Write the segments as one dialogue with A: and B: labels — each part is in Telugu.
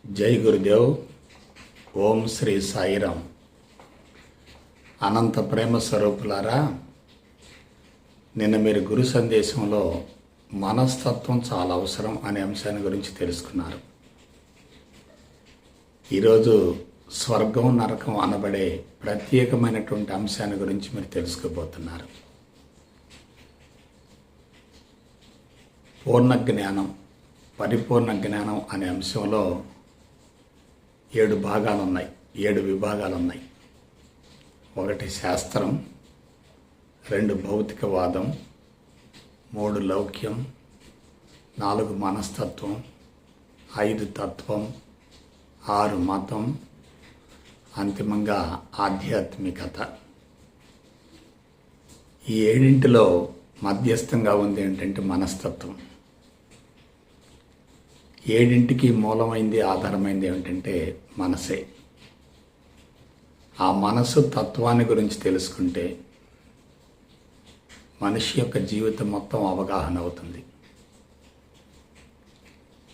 A: జై గురుదేవ్. ఓం శ్రీ సాయిరామ్. అనంత ప్రేమ స్వరూపులారా, నిన్న మీరు గురు సందేశంలో మనస్తత్వం చాలా అవసరం అనే అంశాన్ని గురించి తెలుసుకున్నారు. ఈరోజు స్వర్గం నరకం అనబడే ప్రత్యేకమైనటువంటి అంశాన్ని గురించి మీరు తెలుసుకోబోతున్నారు. పూర్ణ జ్ఞానం, పరిపూర్ణ జ్ఞానం అనే అంశంలో 7 భాగాలు ఉన్నాయి, 7 విభాగాలు ఉన్నాయి. 1 శాస్త్రం, 2 భౌతికవాదం, 3 లౌక్యం, 4 మనస్తత్వం, 5 తత్వం, 6 మతం, అంతిమంగా ఆధ్యాత్మికత. ఈ 7 మధ్యస్థంగా ఉంది ఏంటంటే మనస్తత్వం. 7 మూలమైంది, ఆధారమైంది ఏమిటంటే మనసే. ఆ మనసు తత్వాన్ని గురించి తెలుసుకుంటే మనిషి యొక్క జీవితం మొత్తం అవగాహన అవుతుంది.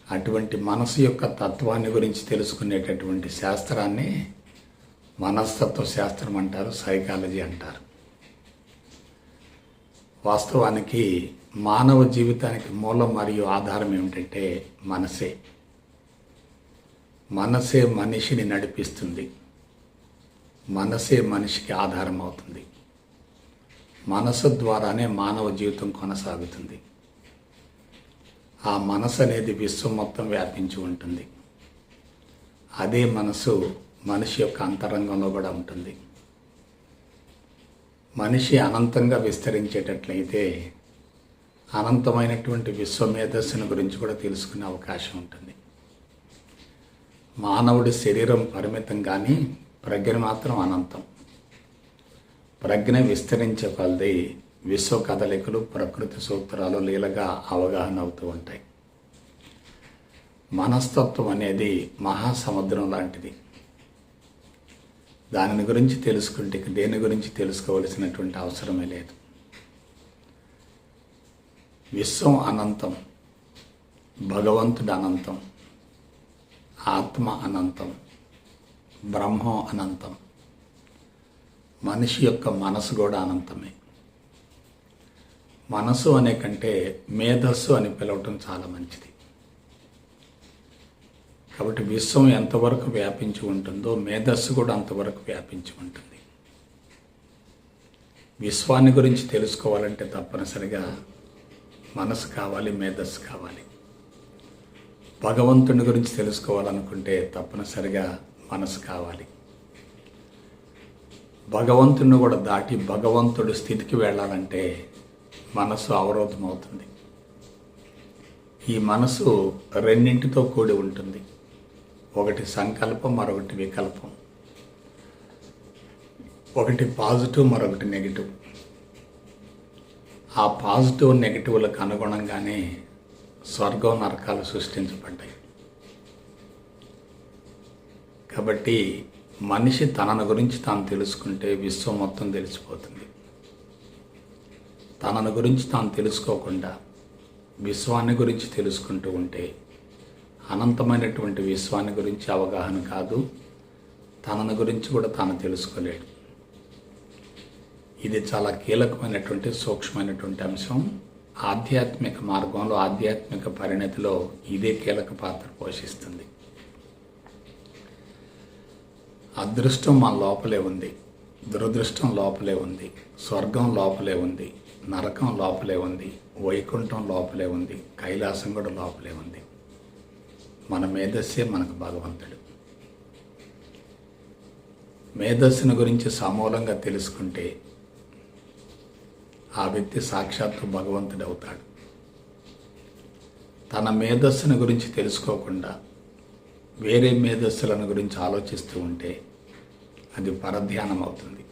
A: అటువంటి మనసు యొక్క తత్వాన్ని గురించి తెలుసుకునేటటువంటి శాస్త్రాన్ని మనస్తత్వ శాస్త్రం అంటారు, సైకాలజీ అంటారు. వాస్తవానికి మానవ జీవితానికి మూలం మరియు ఆధారం ఏమిటంటే మనసే. మనసే మనిషిని నడిపిస్తుంది, మనసే మనిషికి ఆధారం అవుతుంది. మనసు ద్వారానే మానవ జీవితం కొనసాగుతుంది. ఆ మనసు అనేది విశ్వం మొత్తం వ్యాపించి ఉంటుంది. అదే మనసు మనిషి యొక్క అంతరంగంలో కూడా ఉంటుంది. మనిషి అనంతంగా విస్తరించేటట్లయితే అనంతమైనటువంటి విశ్వమేధస్సును గురించి కూడా తెలుసుకునే అవకాశం ఉంటుంది. మానవుడి శరీరం పరిమితం, కానీ ప్రజ్ఞ మాత్రం అనంతం. ప్రజ్ఞ విస్తరించే కొలది విశ్వ కదలికలు, ప్రకృతి సూత్రాలు లీలగా అవగాహన అవుతూ ఉంటాయి. మనస్తత్వం అనేది మహాసముద్రం లాంటిది. దానిని గురించి తెలుసుకుంటే దేని గురించి తెలుసుకోవలసినటువంటి అవసరమే లేదు. విశ్వం అనంతం, భగవంతుడు అనంతం, ఆత్మ అనంతం, బ్రహ్మం అనంతం. మనిషి యొక్క మనసు కూడా అనంతమే. మనసు అనే కంటే మేధస్సు అని పిలవటం చాలా మంచిది. కాబట్టి విశ్వం ఎంతవరకు వ్యాపించి ఉంటుందో మేధస్సు కూడా అంతవరకు వ్యాపించి ఉంటుంది. విశ్వాన్ని గురించి తెలుసుకోవాలంటే తప్పనిసరిగా మనసు కావాలి, మేధస్సు కావాలి. భగవంతుని గురించి తెలుసుకోవాలనుకుంటే తప్పనిసరిగా మనసు కావాలి. భగవంతుని కూడా దాటి భగవంతుడి స్థితికి వెళ్ళాలంటే మనసు అవరోధం అవుతుంది. ఈ మనసు 2 కూడి ఉంటుంది. ఒకటి సంకల్పం, మరొకటి వికల్పం. ఒకటి పాజిటివ్, మరొకటి నెగిటివ్. ఆ పాజిటివ్ నెగిటివ్లకు అనుగుణంగానే స్వర్గం నరకాలు సృష్టించబడ్డాయి. కాబట్టి మనిషి తనను గురించి తాను తెలుసుకుంటే విశ్వం మొత్తం తెలిసిపోతుంది. తనను గురించి తాను తెలుసుకోకుండా విశ్వాన్ని గురించి తెలుసుకుంటూ ఉంటే అనంతమైనటువంటి విశ్వాన్ని గురించి అవగాహన కాదు, తనను గురించి కూడా తాను తెలుసుకోలేడు. ఇది చాలా కీలకమైనటువంటి సూక్ష్మమైనటువంటి అంశం. ఆధ్యాత్మిక మార్గంలో, ఆధ్యాత్మిక పరిణతిలో ఇదే కీలక పాత్ర పోషిస్తుంది. అదృష్టం మన లోపలే ఉంది, దురదృష్టం లోపలే ఉంది, స్వర్గం లోపలే ఉంది, నరకం లోపలే ఉంది, వైకుంఠం లోపలే ఉంది, కైలాసం కూడా లోపలే ఉంది. మన మేధస్సే మనకు భగవంతుడు. మేధస్సును గురించి సమూలంగా తెలుసుకుంటే ఆ వ్యక్తి సాక్షాత్తు భగవంతుడు అవుతాడు. తన మేధస్సును గురించి తెలుసుకోకుండా వేరే మేధస్సులను గురించి ఆలోచిస్తూ ఉంటే అది పరధ్యానం అవుతుంది.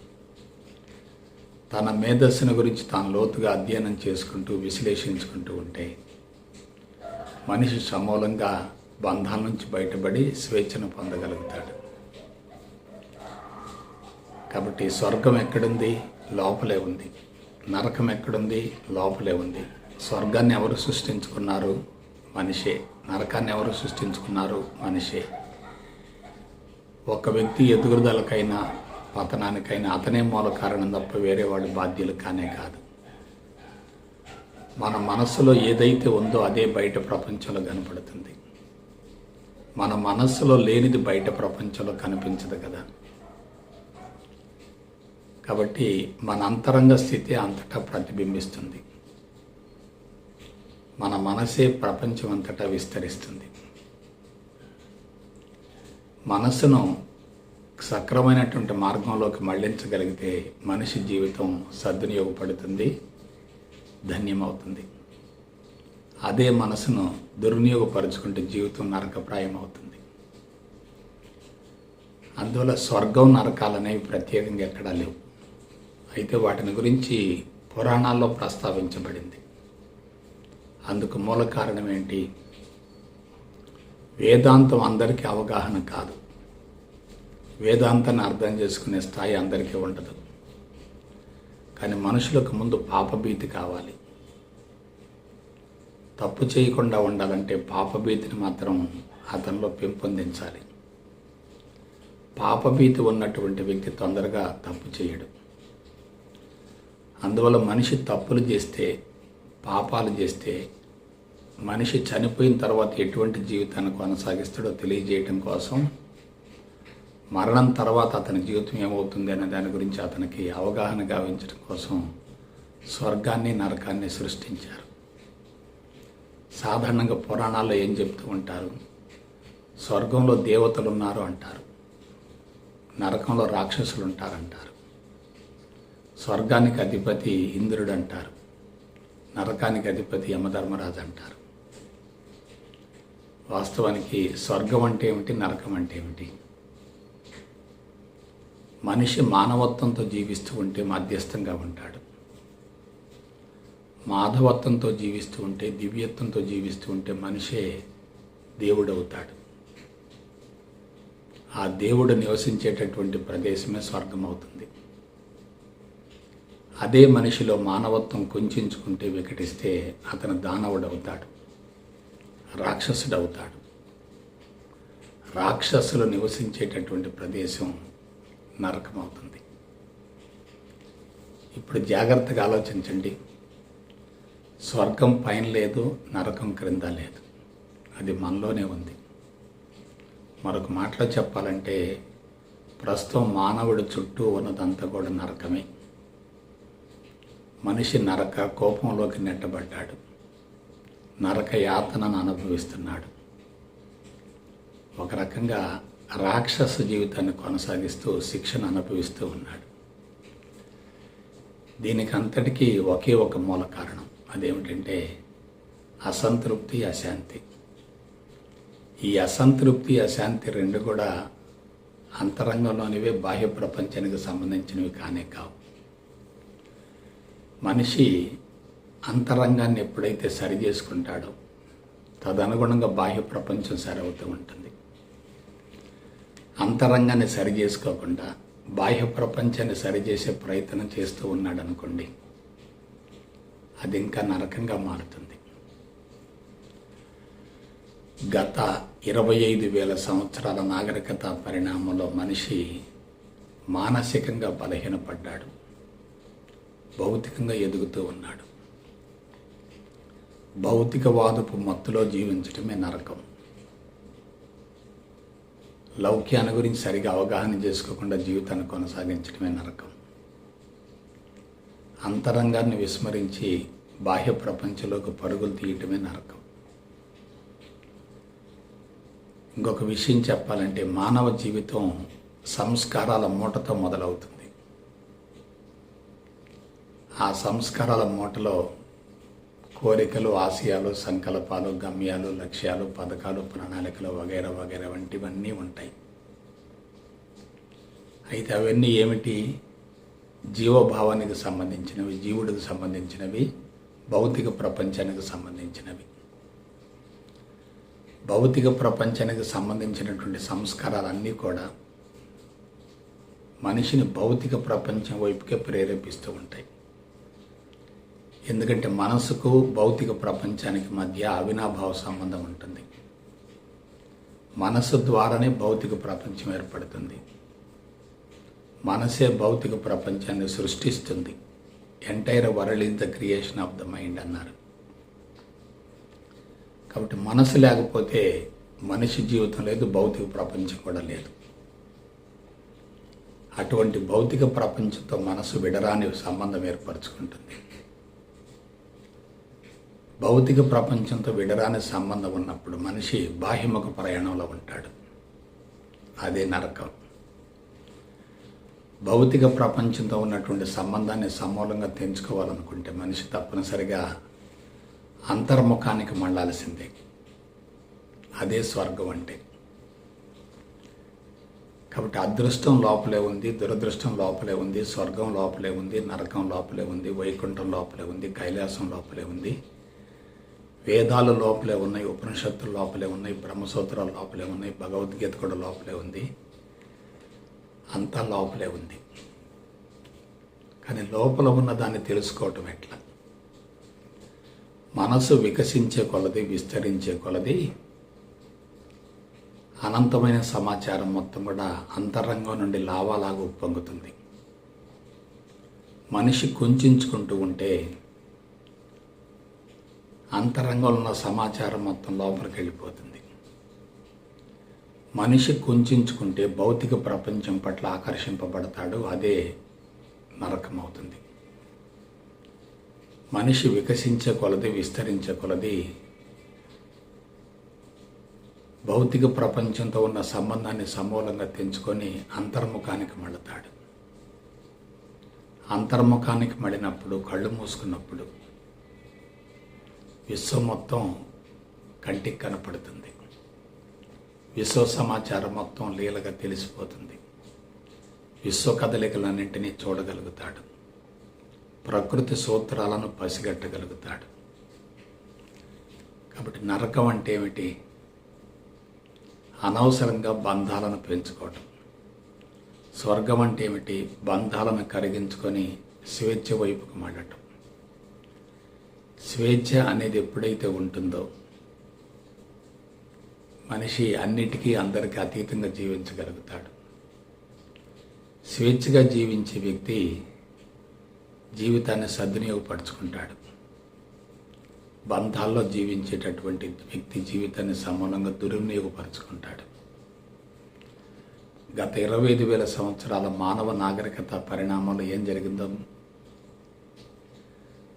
A: తన మేధస్సును గురించి తాను లోతుగా అధ్యయనం చేసుకుంటూ విశ్లేషించుకుంటూ ఉంటే మనిషి సమూలంగా బంధాల నుంచి బయటపడి స్వేచ్ఛను పొందగలుగుతాడు. కాబట్టి స్వర్గం ఎక్కడుంది? లోపలే ఉంది. నరకం ఎక్కడుంది? లోపలే ఉంది. స్వర్గాన్ని ఎవరు సృష్టించుకున్నారు? మనిషే. నరకాన్ని ఎవరు సృష్టించుకున్నారు? మనిషే. ఒక వ్యక్తి ఎదుగుదలకైనా పతనానికైనా అతనే మూల కారణం తప్ప వేరే వాడి బాధ్యులు కానే కాదు. మన మనస్సులో ఏదైతే ఉందో అదే బయట ప్రపంచంలో కనపడుతుంది. మన మనస్సులో లేనిది బయట ప్రపంచంలో కనిపించదు కదా. కాబట్టి మన అంతరంగ స్థితి అంతటా ప్రతిబింబిస్తుంది. మన మనసే ప్రపంచం అంతటా విస్తరిస్తుంది. మనస్సును సక్రమైనటువంటి మార్గంలోకి మళ్లించగలిగితే మనిషి జీవితం సద్వినియోగపడుతుంది, ధన్యమవుతుంది. అదే మనసును దుర్వినియోగపరుచుకుంటే జీవితం నరకప్రాయం అవుతుంది. అందువల్ల స్వర్గం నరకాలనేవి ప్రత్యేకంగా ఎక్కడా లేవు. అయితే వాటిని గురించి పురాణాల్లో ప్రస్తావించబడింది. అందుకు మూల కారణం ఏంటి? వేదాంతం అందరికీ అవగాహన కాదు. వేదాంతాన్ని అర్థం చేసుకునే స్థాయి అందరికీ ఉండదు. కానీ మనుషులకు ముందు పాపభీతి కావాలి. తప్పు చేయకుండా ఉండాలంటే పాపభీతిని మాత్రం అతనిలో పెంపొందించాలి. పాపభీతి ఉన్నటువంటి వ్యక్తి తొందరగా తప్పు చేయడు. అందువల్ల మనిషి తప్పులు చేస్తే, పాపాలు చేస్తే మనిషి చనిపోయిన తర్వాత ఎటువంటి జీవితాన్ని కొనసాగిస్తాడో తెలియజేయటం కోసం, మరణం తర్వాత అతని జీవితం ఏమవుతుంది అనే దాని గురించి అతనికి అవగాహన గావించడం కోసం స్వర్గాన్ని నరకాన్ని సృష్టించారు. సాధారణంగా పురాణాల్లో ఏం చెప్తూ ఉంటారు? స్వర్గంలో దేవతలు ఉన్నారు అంటారు, నరకంలో రాక్షసులు ఉంటారంటారు. స్వర్గానికి అధిపతి ఇంద్రుడు అంటారు, నరకానికి అధిపతి యమధర్మరాజు అంటారు. వాస్తవానికి స్వర్గం అంటే ఏమిటి, నరకం అంటే ఏమిటి? మనిషి మానవత్వంతో జీవిస్తూ ఉంటే మధ్యస్థంగా ఉంటాడు. మాధవత్వంతో జీవిస్తూ ఉంటే, దివ్యత్వంతో జీవిస్తూ ఉంటే మనిషే దేవుడవుతాడు. ఆ దేవుడు నివసించేటటువంటి ప్రదేశమే స్వర్గం అవుతుంది. అదే మనిషిలో మానవత్వం కుంచుకుంటే, వికటిస్తే అతను దానవుడవుతాడు, రాక్షసుడవుతాడు. రాక్షసులు నివసించేటటువంటి ప్రదేశం నరకం అవుతుంది. ఇప్పుడు జాగ్రత్తగా ఆలోచించండి. స్వర్గం పైన లేదు, నరకం క్రింద లేదు. అది మనలోనే ఉంది. మరొక మాటలో చెప్పాలంటే ప్రస్తుతం మానవుడి చుట్టూ ఉన్నదంతా కూడా నరకమే. మనిషి నరక కోపంలోకి నెట్టబడ్డాడు, నరక యాతనను అనుభవిస్తున్నాడు. ఒక రకంగా రాక్షస జీవితాన్ని కొనసాగిస్తూ శిక్షను అనుభవిస్తూ ఉన్నాడు. దీనికి అంతటికీ ఒకే ఒక మూల కారణం. అదేమిటంటే అసంతృప్తి, అశాంతి. ఈ అసంతృప్తి, అశాంతి రెండు కూడా అంతరంగంలోనివే, బాహ్య ప్రపంచానికి సంబంధించినవి కానే కావు. మనిషి అంతరంగాన్ని ఎప్పుడైతే సరి చేసుకుంటాడో తదనుగుణంగా బాహ్య ప్రపంచం సరవుతూ ఉంటుంది. అంతరంగాన్ని సరి చేసుకోకుండా బాహ్య ప్రపంచాన్ని సరిచేసే ప్రయత్నం చేస్తూ ఉన్నాడు అనుకోండి, అది ఇంకా నరకంగా మారుతుంది. గత 25,000 సంవత్సరాల నాగరికత పరిణామంలో మనిషి మానసికంగా బలహీనపడ్డాడు, భౌతికంగా ఎదుగుతూ ఉన్నాడు. భౌతికవాదపు మత్తులో జీవించటమే నరకం. లౌక్యాన్ని గురించి సరిగా అవగాహన చేసుకోకుండా జీవితాన్ని కొనసాగించడమే నరకం. అంతరంగాన్ని విస్మరించి బాహ్య ప్రపంచంలోకి పరుగులు తీయటమే నరకం. ఇంకొక విషయం చెప్పాలంటే మానవ జీవితం సంస్కారాల మూటతో మొదలవుతుంది. ఆ సంస్కారాల మూటలో కోరికలు, ఆశయాలు, సంకల్పాలు, గమ్యాలు, లక్ష్యాలు, పథకాలు, ప్రణాళికలు వగైరా వగైరా వంటివన్నీ ఉంటాయి. అయితే అవన్నీ ఏమిటి? జీవభావానికి సంబంధించినవి, జీవుడికి సంబంధించినవి, భౌతిక ప్రపంచానికి సంబంధించినవి. భౌతిక ప్రపంచానికి సంబంధించినటువంటి సంస్కారాలన్నీ కూడా మనిషిని భౌతిక ప్రపంచం వైపుకే ప్రేరేపిస్తూ ఉంటాయి. ఎందుకంటే మనసుకు భౌతిక ప్రపంచానికి మధ్య అవినాభావ సంబంధం ఉంటుంది. మనసు ద్వారానే భౌతిక ప్రపంచం ఏర్పడుతుంది. మనసే భౌతిక ప్రపంచాన్ని సృష్టిస్తుంది. Entire world is the creation of the mind అన్నారు. కాబట్టి మనసు లేకపోతే మనిషి జీవితం లేదు, భౌతిక ప్రపంచం కూడా లేదు. అటువంటి భౌతిక ప్రపంచంతో మనసు విడరాని సంబంధం ఏర్పరచుకుంటుంది. భౌతిక ప్రపంచంతో విడరాని సంబంధం ఉన్నప్పుడు మనిషి బాహ్యముఖ ప్రయాణంలో ఉంటాడు. అదే నరకం. భౌతిక ప్రపంచంతో ఉన్నటువంటి సంబంధాన్ని సమూలంగా తెంచుకోవాలనుకుంటే మనిషి తప్పనిసరిగా అంతర్ముఖానికి మళ్ళాల్సిందే. అదే స్వర్గం అంటే. కాబట్టి అదృష్టం లోపలే ఉంది, దురదృష్టం లోపలే ఉంది, స్వర్గం లోపలే ఉంది, నరకం లోపలే ఉంది, వైకుంఠం లోపలే ఉంది, కైలాసం లోపలే ఉంది, వేదాలు లోపలే ఉన్నాయి, ఉపనిషత్తులు లోపలే ఉన్నాయి, బ్రహ్మసూత్రాలు లోపలే ఉన్నాయి, భగవద్గీత కూడా లోపలే ఉంది, అంతా లోపలే ఉంది. కానీ లోపల ఉన్న దాన్ని తెలుసుకోవటం ఎట్లా? మనసు వికసించే కొలది, విస్తరించే కొలది అనంతమైన సమాచారం మొత్తం కూడా అంతరంగం నుండి లావాలాగా ఉప్పొంగుతుంది. మనిషి కుంచుకుంటూ ఉంటే అంతరంగంలో ఉన్న సమాచారం మొత్తం లోపలికి వెళ్ళిపోతుంది. మనిషి కుంచుకుంటే భౌతిక ప్రపంచం పట్ల ఆకర్షింపబడతాడు. అదే నరకం అవుతుంది. మనిషి వికసించే కొలది, విస్తరించే కొలది భౌతిక ప్రపంచంతో ఉన్న సంబంధాన్ని సమూలంగా తెంచుకొని అంతర్ముఖానికి మళ్ళతాడు. అంతర్ముఖానికి మళ్ళినప్పుడు, కళ్ళు మూసుకున్నప్పుడు విశ్వం మొత్తం కంటికి కనపడుతుంది. విశ్వ సమాచారం మొత్తం లీలగా తెలిసిపోతుంది. విశ్వ కదలికలన్నింటినీ చూడగలుగుతాడు. ప్రకృతి సూత్రాలను పసిగట్టగలుగుతాడు. కాబట్టి నరకం అంటే ఏమిటి? అనవసరంగా బంధాలను పెంచుకోవటం. స్వర్గం అంటే ఏమిటి? బంధాలను కరిగించుకొని స్వేచ్ఛ వైపుకు మళ్ళటం. స్వేచ్ఛ అనేది ఎప్పుడైతే ఉంటుందో మనిషి అన్నిటికీ అందరికీ అతీతంగా జీవించగలుగుతాడు. స్వేచ్ఛగా జీవించే వ్యక్తి జీవితాన్ని సద్వినియోగపరుచుకుంటాడు. బంధాల్లో జీవించేటటువంటి వ్యక్తి జీవితాన్ని సమూలంగా దుర్వినియోగపరుచుకుంటాడు. గత 25,000 సంవత్సరాల మానవ నాగరికత పరిణామంలో ఏం జరిగిందో,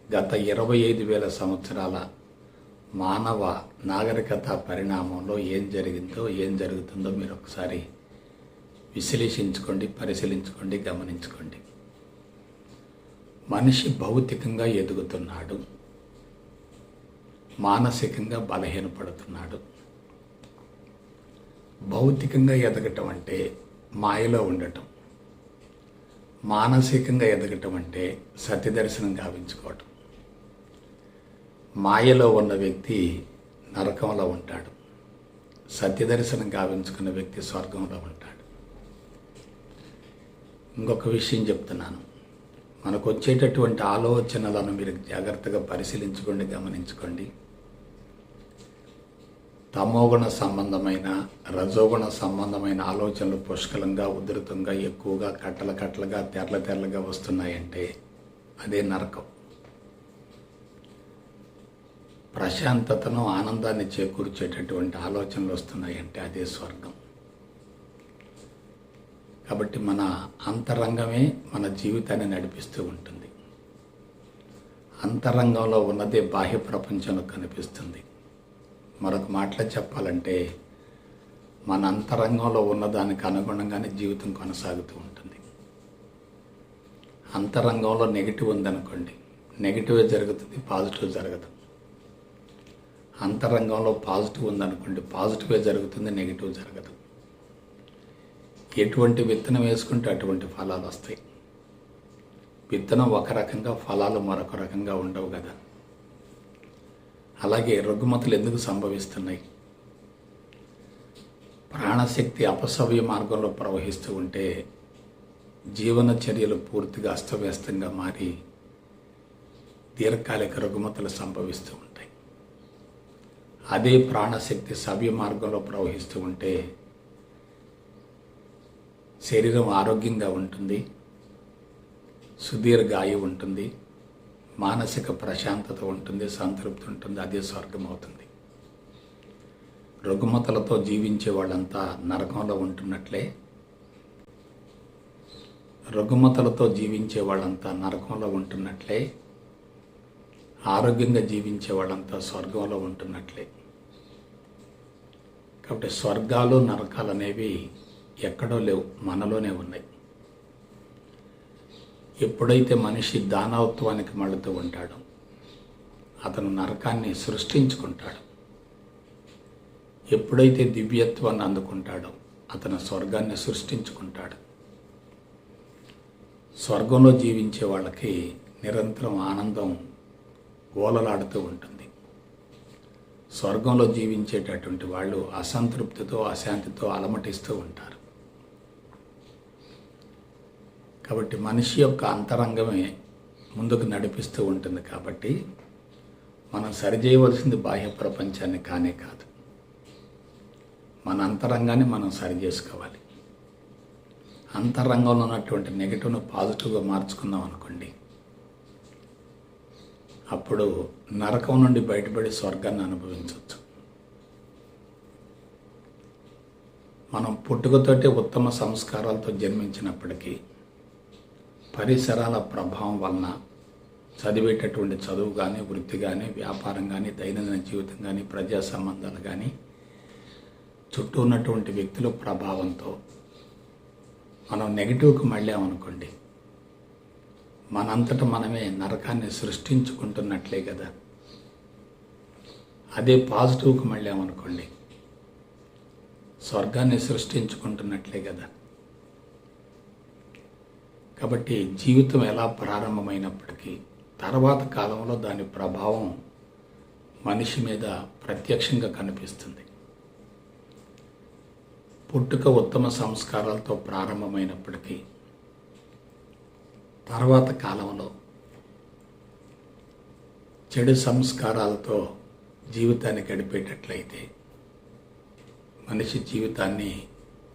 A: గత 25,000 సంవత్సరాల మానవ నాగరికత పరిణామంలో ఏం జరిగిందో, ఏం జరుగుతుందో మీరు ఒకసారి విశ్లేషించుకోండి, పరిశీలించుకోండి, గమనించుకోండి. మనిషి భౌతికంగా ఎదుగుతున్నాడు, మానసికంగా బలహీనపడుతున్నాడు. భౌతికంగా ఎదగటం అంటే మాయలో ఉండటం, మానసికంగా ఎదగటం అంటే సత్యదర్శనం గావించుకోవటం. మాయలో ఉన్న వ్యక్తి నరకంలో ఉంటాడు, సత్యదర్శనం గావించుకున్న వ్యక్తి స్వర్గంలో ఉంటాడు. ఇంకొక విషయం చెప్తున్నాను. మనకు వచ్చేటటువంటి ఆలోచనలను మీరు జాగ్రత్తగా పరిశీలించుకోండి, గమనించుకోండి. తమోగుణ సంబంధమైన, రజోగుణ సంబంధమైన ఆలోచనలు పుష్కలంగా, ఉధృతంగా, ఎక్కువగా, కట్టలుగా, తెరలుగా వస్తున్నాయంటే అదే నరకం. ప్రశాంతతను, ఆనందాన్ని చేకూర్చేటటువంటి ఆలోచనలు వస్తున్నాయంటే అదే స్వర్గం. కాబట్టి మన అంతరంగమే మన జీవితాన్ని నడిపిస్తూ ఉంటుంది. అంతరంగంలో ఉన్నదే బాహ్య ప్రపంచంలో కనిపిస్తుంది. మరొక మాటలో చెప్పాలంటే మన అంతరంగంలో ఉన్నదానికి అనుగుణంగానే జీవితం కొనసాగుతూ ఉంటుంది. అంతరంగంలో నెగిటివ్ ఉందనుకోండి, నెగిటివే జరుగుతుంది, పాజిటివ్ జరగదు. అంతరంగంలో పాజిటివ్ ఉందనుకోండి, పాజిటివే జరుగుతుంది, నెగిటివ్ జరగదు. ఎటువంటి విత్తనం వేసుకుంటే అటువంటి ఫలాలు వస్తాయి. విత్తనం ఒక రకంగా, ఫలాలు మరొక రకంగా ఉండవు కదా. అలాగే రుగ్మతలు ఎందుకు సంభవిస్తున్నాయి? ప్రాణశక్తి అపసవ్య మార్గంలో ప్రవహిస్తూ ఉంటే జీవన చర్యలు పూర్తిగా అస్తవ్యస్తంగా మారి దీర్ఘకాలిక రుగ్మతలు సంభవిస్తూ ఉంటాయి. అదే ప్రాణశక్తి సవ్య మార్గంలో ప్రవహిస్తూ ఉంటే శరీరం ఆరోగ్యంగా ఉంటుంది, సుదీర్ఘ ఆయువు ఉంటుంది, మానసిక ప్రశాంతత ఉంటుంది, సంతృప్తి ఉంటుంది. అదే స్వర్గం అవుతుంది. రుగ్మతలతో జీవించే వాళ్ళంతా నరకంలో ఉంటున్నట్లే, రుగ్మతలతో జీవించే వాళ్ళంతా నరకంలో ఉంటున్నట్లే, ఆరోగ్యంగా జీవించే వాళ్ళంతా స్వర్గంలో ఉంటున్నట్లే. కాబట్టి స్వర్గాలు నరకాలు అనేవి ఎక్కడో లేవు, మనలోనే ఉన్నాయి. ఎప్పుడైతే మనిషి దానవత్వానికి మళ్ళుతూ ఉంటాడో అతను నరకాన్ని సృష్టించుకుంటాడు. ఎప్పుడైతే దివ్యత్వాన్ని అందుకుంటాడో అతను స్వర్గాన్ని సృష్టించుకుంటాడు. స్వర్గంలో జీవించే వాళ్ళకి నిరంతరం ఆనందం ఓలలాడుతూ ఉంటుంది. స్వర్గంలో జీవించేటటువంటి వాళ్ళు అసంతృప్తితో అశాంతితో అలమటిస్తూ ఉంటారు. కాబట్టి మనిషి యొక్క అంతరంగమే ముందుకు నడిపిస్తూ ఉంటుంది. కాబట్టి మనం సరిచేయవలసింది బాహ్య ప్రపంచాన్ని కానే కాదు, మన అంతరంగాన్ని మనం సరి చేసుకోవాలి. అంతరంగంలో ఉన్నటువంటి నెగటివ్ను పాజిటివ్గా మార్చుకుందాం అనుకోండి, అప్పుడు నరకం నుండి బయటపడి స్వర్గాన్ని అనుభవించవచ్చు. మనం పుట్టుకతోటే ఉత్తమ సంస్కారాలతో జన్మించినప్పటికీ పరిసరాల ప్రభావం వలన చదివేటటువంటి చదువు కానీ, వృత్తి కానీ, వ్యాపారం కానీ, దైనందిన జీవితం కానీ, ప్రజా సంబంధాలు కానీ, చుట్టూ ఉన్నటువంటి వ్యక్తుల ప్రభావంతో మనం నెగిటివ్కి మళ్ళామనుకోండి, మనంతట మనమే నరకాన్ని సృష్టించుకుంటున్నట్లే కదా. అదే పాజిటివ్కి మళ్ళామనుకోండి, స్వర్గాన్ని సృష్టించుకుంటున్నట్లే కదా. కాబట్టి జీవితం ఎలా ప్రారంభమైనప్పటికీ తర్వాత కాలంలో దాని ప్రభావం మనిషి మీద ప్రత్యక్షంగా కనిపిస్తుంది. పుట్టుక ఉత్తమ సంస్కారాలతో ప్రారంభమైనప్పటికీ తర్వాత కాలంలో చెడు సంస్కారాలతో జీవితాన్ని గడిపేటట్లయితే మనిషి జీవితాన్ని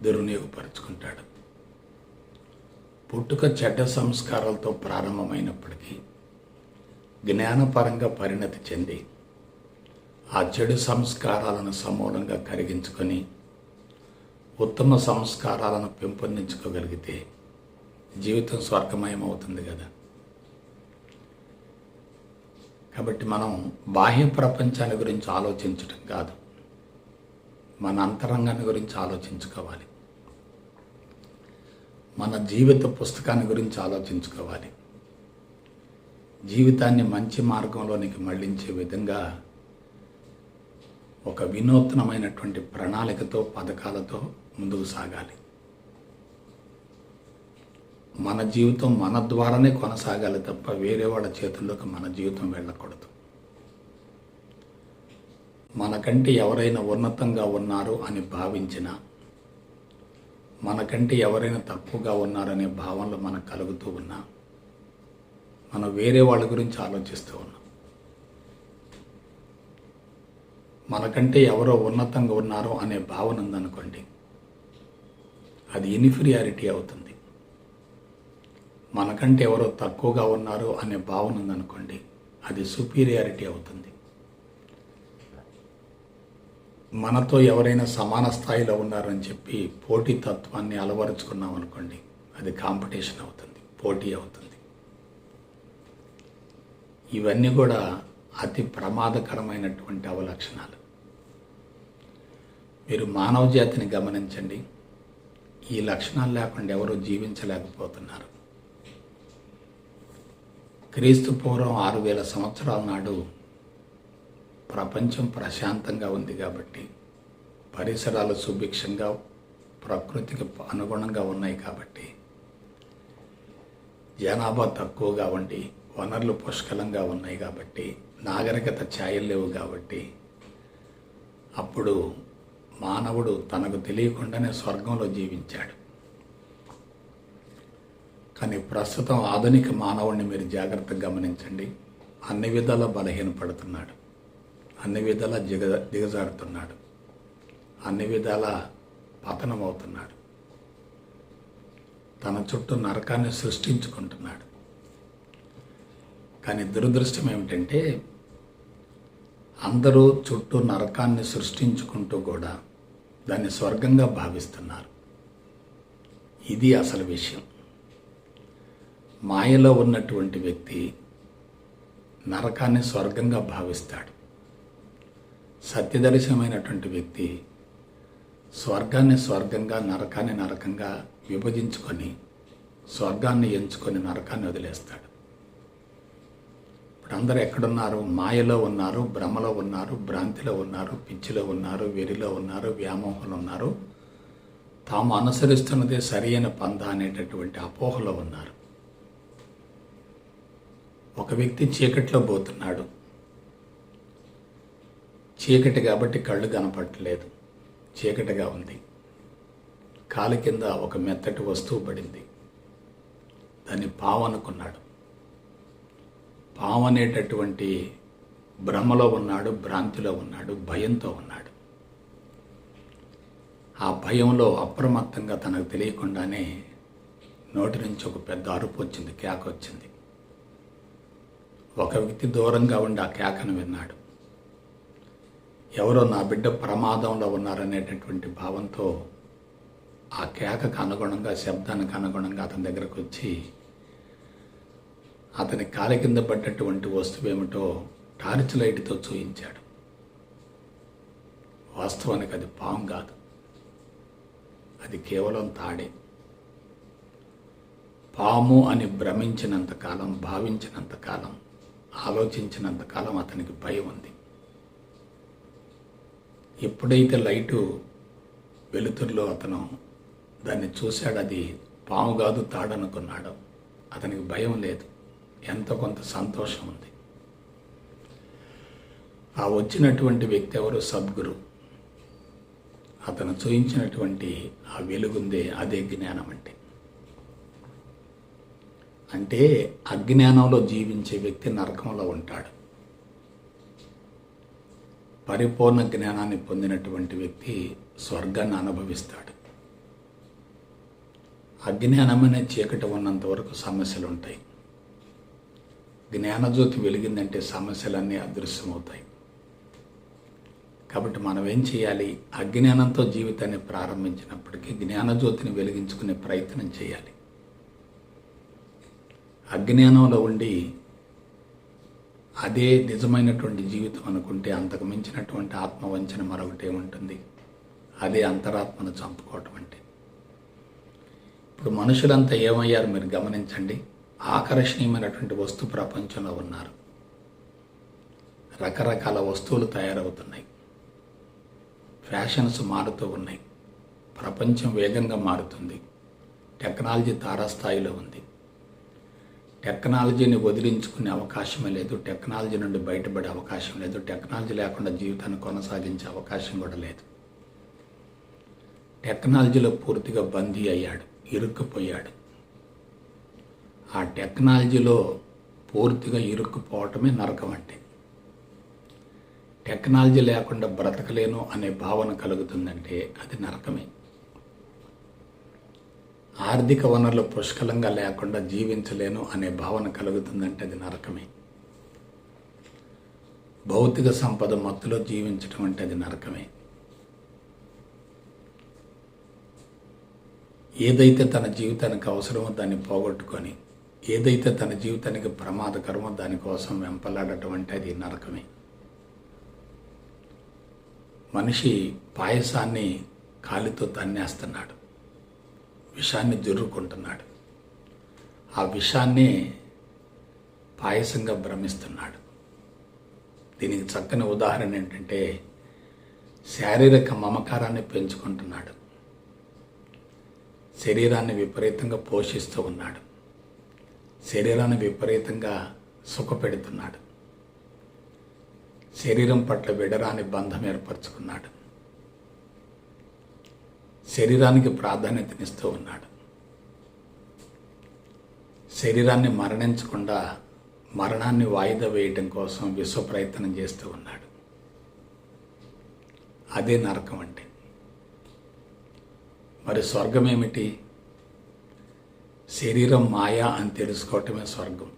A: దుర్వినియోగపరుచుకుంటాడు. పుట్టుక చెడ్డ సంస్కారాలతో ప్రారంభమైనప్పటికీ జ్ఞానపరంగా పరిణతి చెంది ఆ చెడు సంస్కారాలను సమూలంగా కరిగించుకొని ఉత్తమ సంస్కారాలను పెంపొందించుకోగలిగితే జీవితం స్వర్గమయం అవుతుంది కదా. కాబట్టి మనం బాహ్య ప్రపంచాన్ని గురించి ఆలోచించటం కాదు, మన అంతరంగాన్ని గురించి ఆలోచించుకోవాలి. మన జీవిత పుస్తకాన్ని గురించి ఆలోచించుకోవాలి. జీవితాన్ని మంచి మార్గంలోనికి మళ్లించే విధంగా ఒక వినూత్నమైనటువంటి ప్రణాళికతో, పథకాలతో ముందుకు సాగాలి. మన జీవితం మన ద్వారానే కొనసాగాలి తప్ప వేరే వాళ్ళ చేతుల్లోకి మన జీవితం వెళ్ళకూడదు. మనకంటే ఎవరైనా ఉన్నతంగా ఉన్నారు అని భావించినా, మనకంటే ఎవరైనా తక్కువగా ఉన్నారనే భావనలు మనకు కలుగుతూ ఉన్నా, మనం వేరే వాళ్ళ గురించి ఆలోచిస్తూ ఉన్నాం. మనకంటే ఎవరో ఉన్నతంగా ఉన్నారు అనే భావన ఉందనుకోండి, అది ఇన్ఫీరియారిటీ అవుతుంది. మనకంటే ఎవరో తక్కువగా ఉన్నారు అనే భావన ఉందనుకోండి, అది సుపీరియారిటీ అవుతుంది. మనతో ఎవరైనా సమాన స్థాయిలో ఉన్నారని చెప్పి పోటీ తత్వాన్ని అలవరుచుకున్నాం అనుకోండి, అది కాంపిటీషన్ అవుతుంది, పోటీ అవుతుంది. ఇవన్నీ కూడా అతి ప్రమాదకరమైనటువంటి అవలక్షణాలు. మీరు మానవ జాతిని గమనించండి, ఈ లక్షణాలు లేకుండా ఎవరూ జీవించలేకపోతున్నారు. క్రీస్తు పూర్వం 6000 సంవత్సరాల నాడు ప్రపంచం ప్రశాంతంగా ఉంది కాబట్టి, పరిసరాలు సుభిక్షంగా ప్రకృతికి అనుగుణంగా ఉన్నాయి కాబట్టి, జనాభా తక్కువగా ఉండి వనరులు పుష్కలంగా ఉన్నాయి కాబట్టి, నాగరికత ఛాయలు లేవు కాబట్టి, అప్పుడు మానవుడు తనకు తెలియకుండానే స్వర్గంలో జీవించాడు. కానీ ప్రస్తుతం ఆధునిక మానవుడిని మీరు జాగ్రత్తగా గమనించండి, అన్ని విధాలా బలహీనపడుతున్నాడు. అన్ని విధాలా దిగజారుతున్నాడు, అన్ని విధాల పతనమవుతున్నాడు, తన చుట్టూ నరకాన్ని సృష్టించుకుంటున్నాడు. కానీ దురదృష్టం ఏమిటంటే అందరూ చుట్టూ నరకాన్ని సృష్టించుకుంటూ కూడా దాన్ని స్వర్గంగా భావిస్తున్నారు. ఇది అసలు విషయం. మాయలో ఉన్నటువంటి వ్యక్తి నరకాన్ని స్వర్గంగా భావిస్తాడు. సత్యదర్శనమైనటువంటి వ్యక్తి స్వర్గాన్ని స్వర్గంగా, నరకాన్ని నరకంగా విభజించుకొని స్వర్గాన్ని ఎంచుకొని నరకాన్ని వదిలేస్తాడు. ఇప్పుడు అందరూ ఎక్కడున్నారు? మాయలో ఉన్నారు, భ్రమలో ఉన్నారు, భ్రాంతిలో ఉన్నారు, పిచ్చిలో ఉన్నారు, వెరిలో ఉన్నారు, వ్యామోహంలో ఉన్నారు, తాము అనుసరిస్తున్నదే సరైన పంథ అనేటటువంటి అపోహలో ఉన్నారు. ఒక వ్యక్తి చీకట్లో పోతున్నాడు. చీకటి కాబట్టి కళ్ళు కనపడట్లేదు, చీకటిగా ఉంది. కాలి కింద ఒక మెత్తటి వస్తువు పడింది, దాన్ని పాము అనుకున్నాడు. పాము అనేటటువంటి భ్రమలో ఉన్నాడు, భ్రాంతిలో ఉన్నాడు, భయంతో ఉన్నాడు. ఆ భయంలో అప్రమత్తంగా తనకు తెలియకుండానే నోటి నుంచి ఒక పెద్ద అరుపు వచ్చింది, కేక వచ్చింది. ఒక వ్యక్తి దూరంగా ఉండి ఆ కేకను విన్నాడు. ఎవరో నా బిడ్డ ప్రమాదంలో ఉన్నారనేటటువంటి భావంతో ఆ కేకకు అనుగుణంగా, శబ్దానికి అనుగుణంగా అతని దగ్గరకు వచ్చి అతని కాలి కింద పడ్డటువంటి వస్తువు ఏమిటో టార్చ్ లైట్తో చూయించాడు. వాస్తవానికి అది పాము కాదు, అది కేవలం తాడే. పాము అని భ్రమించినంతకాలం, భావించినంతకాలం, ఆలోచించినంతకాలం అతనికి భయం ఉంది. ఎప్పుడైతే లైటు వెలుతురులో అతను దాన్ని చూశాడు, అది పాము కాదు తాడనుకున్నాడు, అతనికి భయం లేదు, ఎంతో కొంత సంతోషం ఉంది. ఆ వచ్చినటువంటి వ్యక్తి ఎవరు? సద్గురు. అతను చూయించినటువంటి ఆ వెలుగుందే, అదే జ్ఞానం అంటే అజ్ఞానంలో జీవించే వ్యక్తి నరకంలో ఉంటాడు. పరిపూర్ణ జ్ఞానాన్ని పొందినటువంటి వ్యక్తి స్వర్గాన్ని అనుభవిస్తాడు. అజ్ఞానమనే చీకటి ఉన్నంత వరకు సమస్యలు ఉంటాయి. జ్ఞానజ్యోతి వెలిగిందంటే సమస్యలన్నీ అదృశ్యమవుతాయి. కాబట్టి మనం ఏం చేయాలి? అజ్ఞానంతో జీవితాన్ని ప్రారంభించినప్పటికీ జ్ఞానజ్యోతిని వెలిగించుకునే ప్రయత్నం చేయాలి. అజ్ఞానంలో ఉండి అదే నిజమైనటువంటి జీవితం అనుకుంటే అంతకు మించినటువంటి ఆత్మవంచన మరొకటే ఉంటుంది. అదే అంతరాత్మను చంపుకోవటం అంటే. ఇప్పుడు మనుషులంతా ఏమయ్యారు మీరు గమనించండి. ఆకర్షణీయమైనటువంటి వస్తు ప్రపంచంలో ఉన్నారు. రకరకాల వస్తువులు తయారవుతున్నాయి, ఫ్యాషన్స్ మారుతూ ఉన్నాయి, ప్రపంచం వేగంగా మారుతుంది, టెక్నాలజీ తారాస్థాయిలో ఉంది. టెక్నాలజీని వదిలించుకునే అవకాశమే లేదు, టెక్నాలజీ నుండి బయటపడే అవకాశం లేదు, టెక్నాలజీ లేకుండా జీవితాన్ని కొనసాగించే అవకాశం కూడా లేదు. టెక్నాలజీలో పూర్తిగా బందీ అయ్యాడు, ఇరుక్కుపోయాడు. ఆ టెక్నాలజీలో పూర్తిగా ఇరుక్కుపోవటమే నరకం అంటే. టెక్నాలజీ లేకుండా బ్రతకలేను అనే భావన కలుగుతుందంటే అది నరకమే. ఆర్థిక వనరులు పుష్కలంగా లేకుండా జీవించలేను అనే భావన కలుగుతుందంటే అది నరకమే. భౌతిక సంపద మత్తులో జీవించటం అంటే అది నరకమే. ఏదైతే తన జీవితానికి అవసరమో దాన్ని పోగొట్టుకొని, ఏదైతే తన జీవితానికి ప్రమాదకరమో దానికోసం వెంపలాడటం అంటే అది నరకమే. మనిషి పాయసాన్ని కాలితో తన్నేస్తున్నాడు, విషాన్ని జుర్రుకుంటున్నాడు, ఆ విషాన్నే పాయసంగా భ్రమిస్తున్నాడు. దీనికి చక్కని ఉదాహరణ ఏంటంటే శారీరక మమకారాన్ని పెంచుకుంటున్నాడు, శరీరాన్ని విపరీతంగా పోషిస్తూ ఉన్నాడు, శరీరాన్ని విపరీతంగా సుఖపెడుతున్నాడు, శరీరం పట్ల విడరాని బంధం ఏర్పరచుకున్నాడు, శరీరానికి ప్రాధాన్యతనిస్తూ ఉన్నాడు, శరీరాన్ని మరణించకుండా మరణాన్ని వాయిదా వేయటం కోసం విశ్వ ప్రయత్నం చేస్తూ ఉన్నాడు. అదే నరకం అంటే. మరి స్వర్గం ఏమిటి? శరీరం మాయా అని తెలుసుకోవటమే స్వర్గం.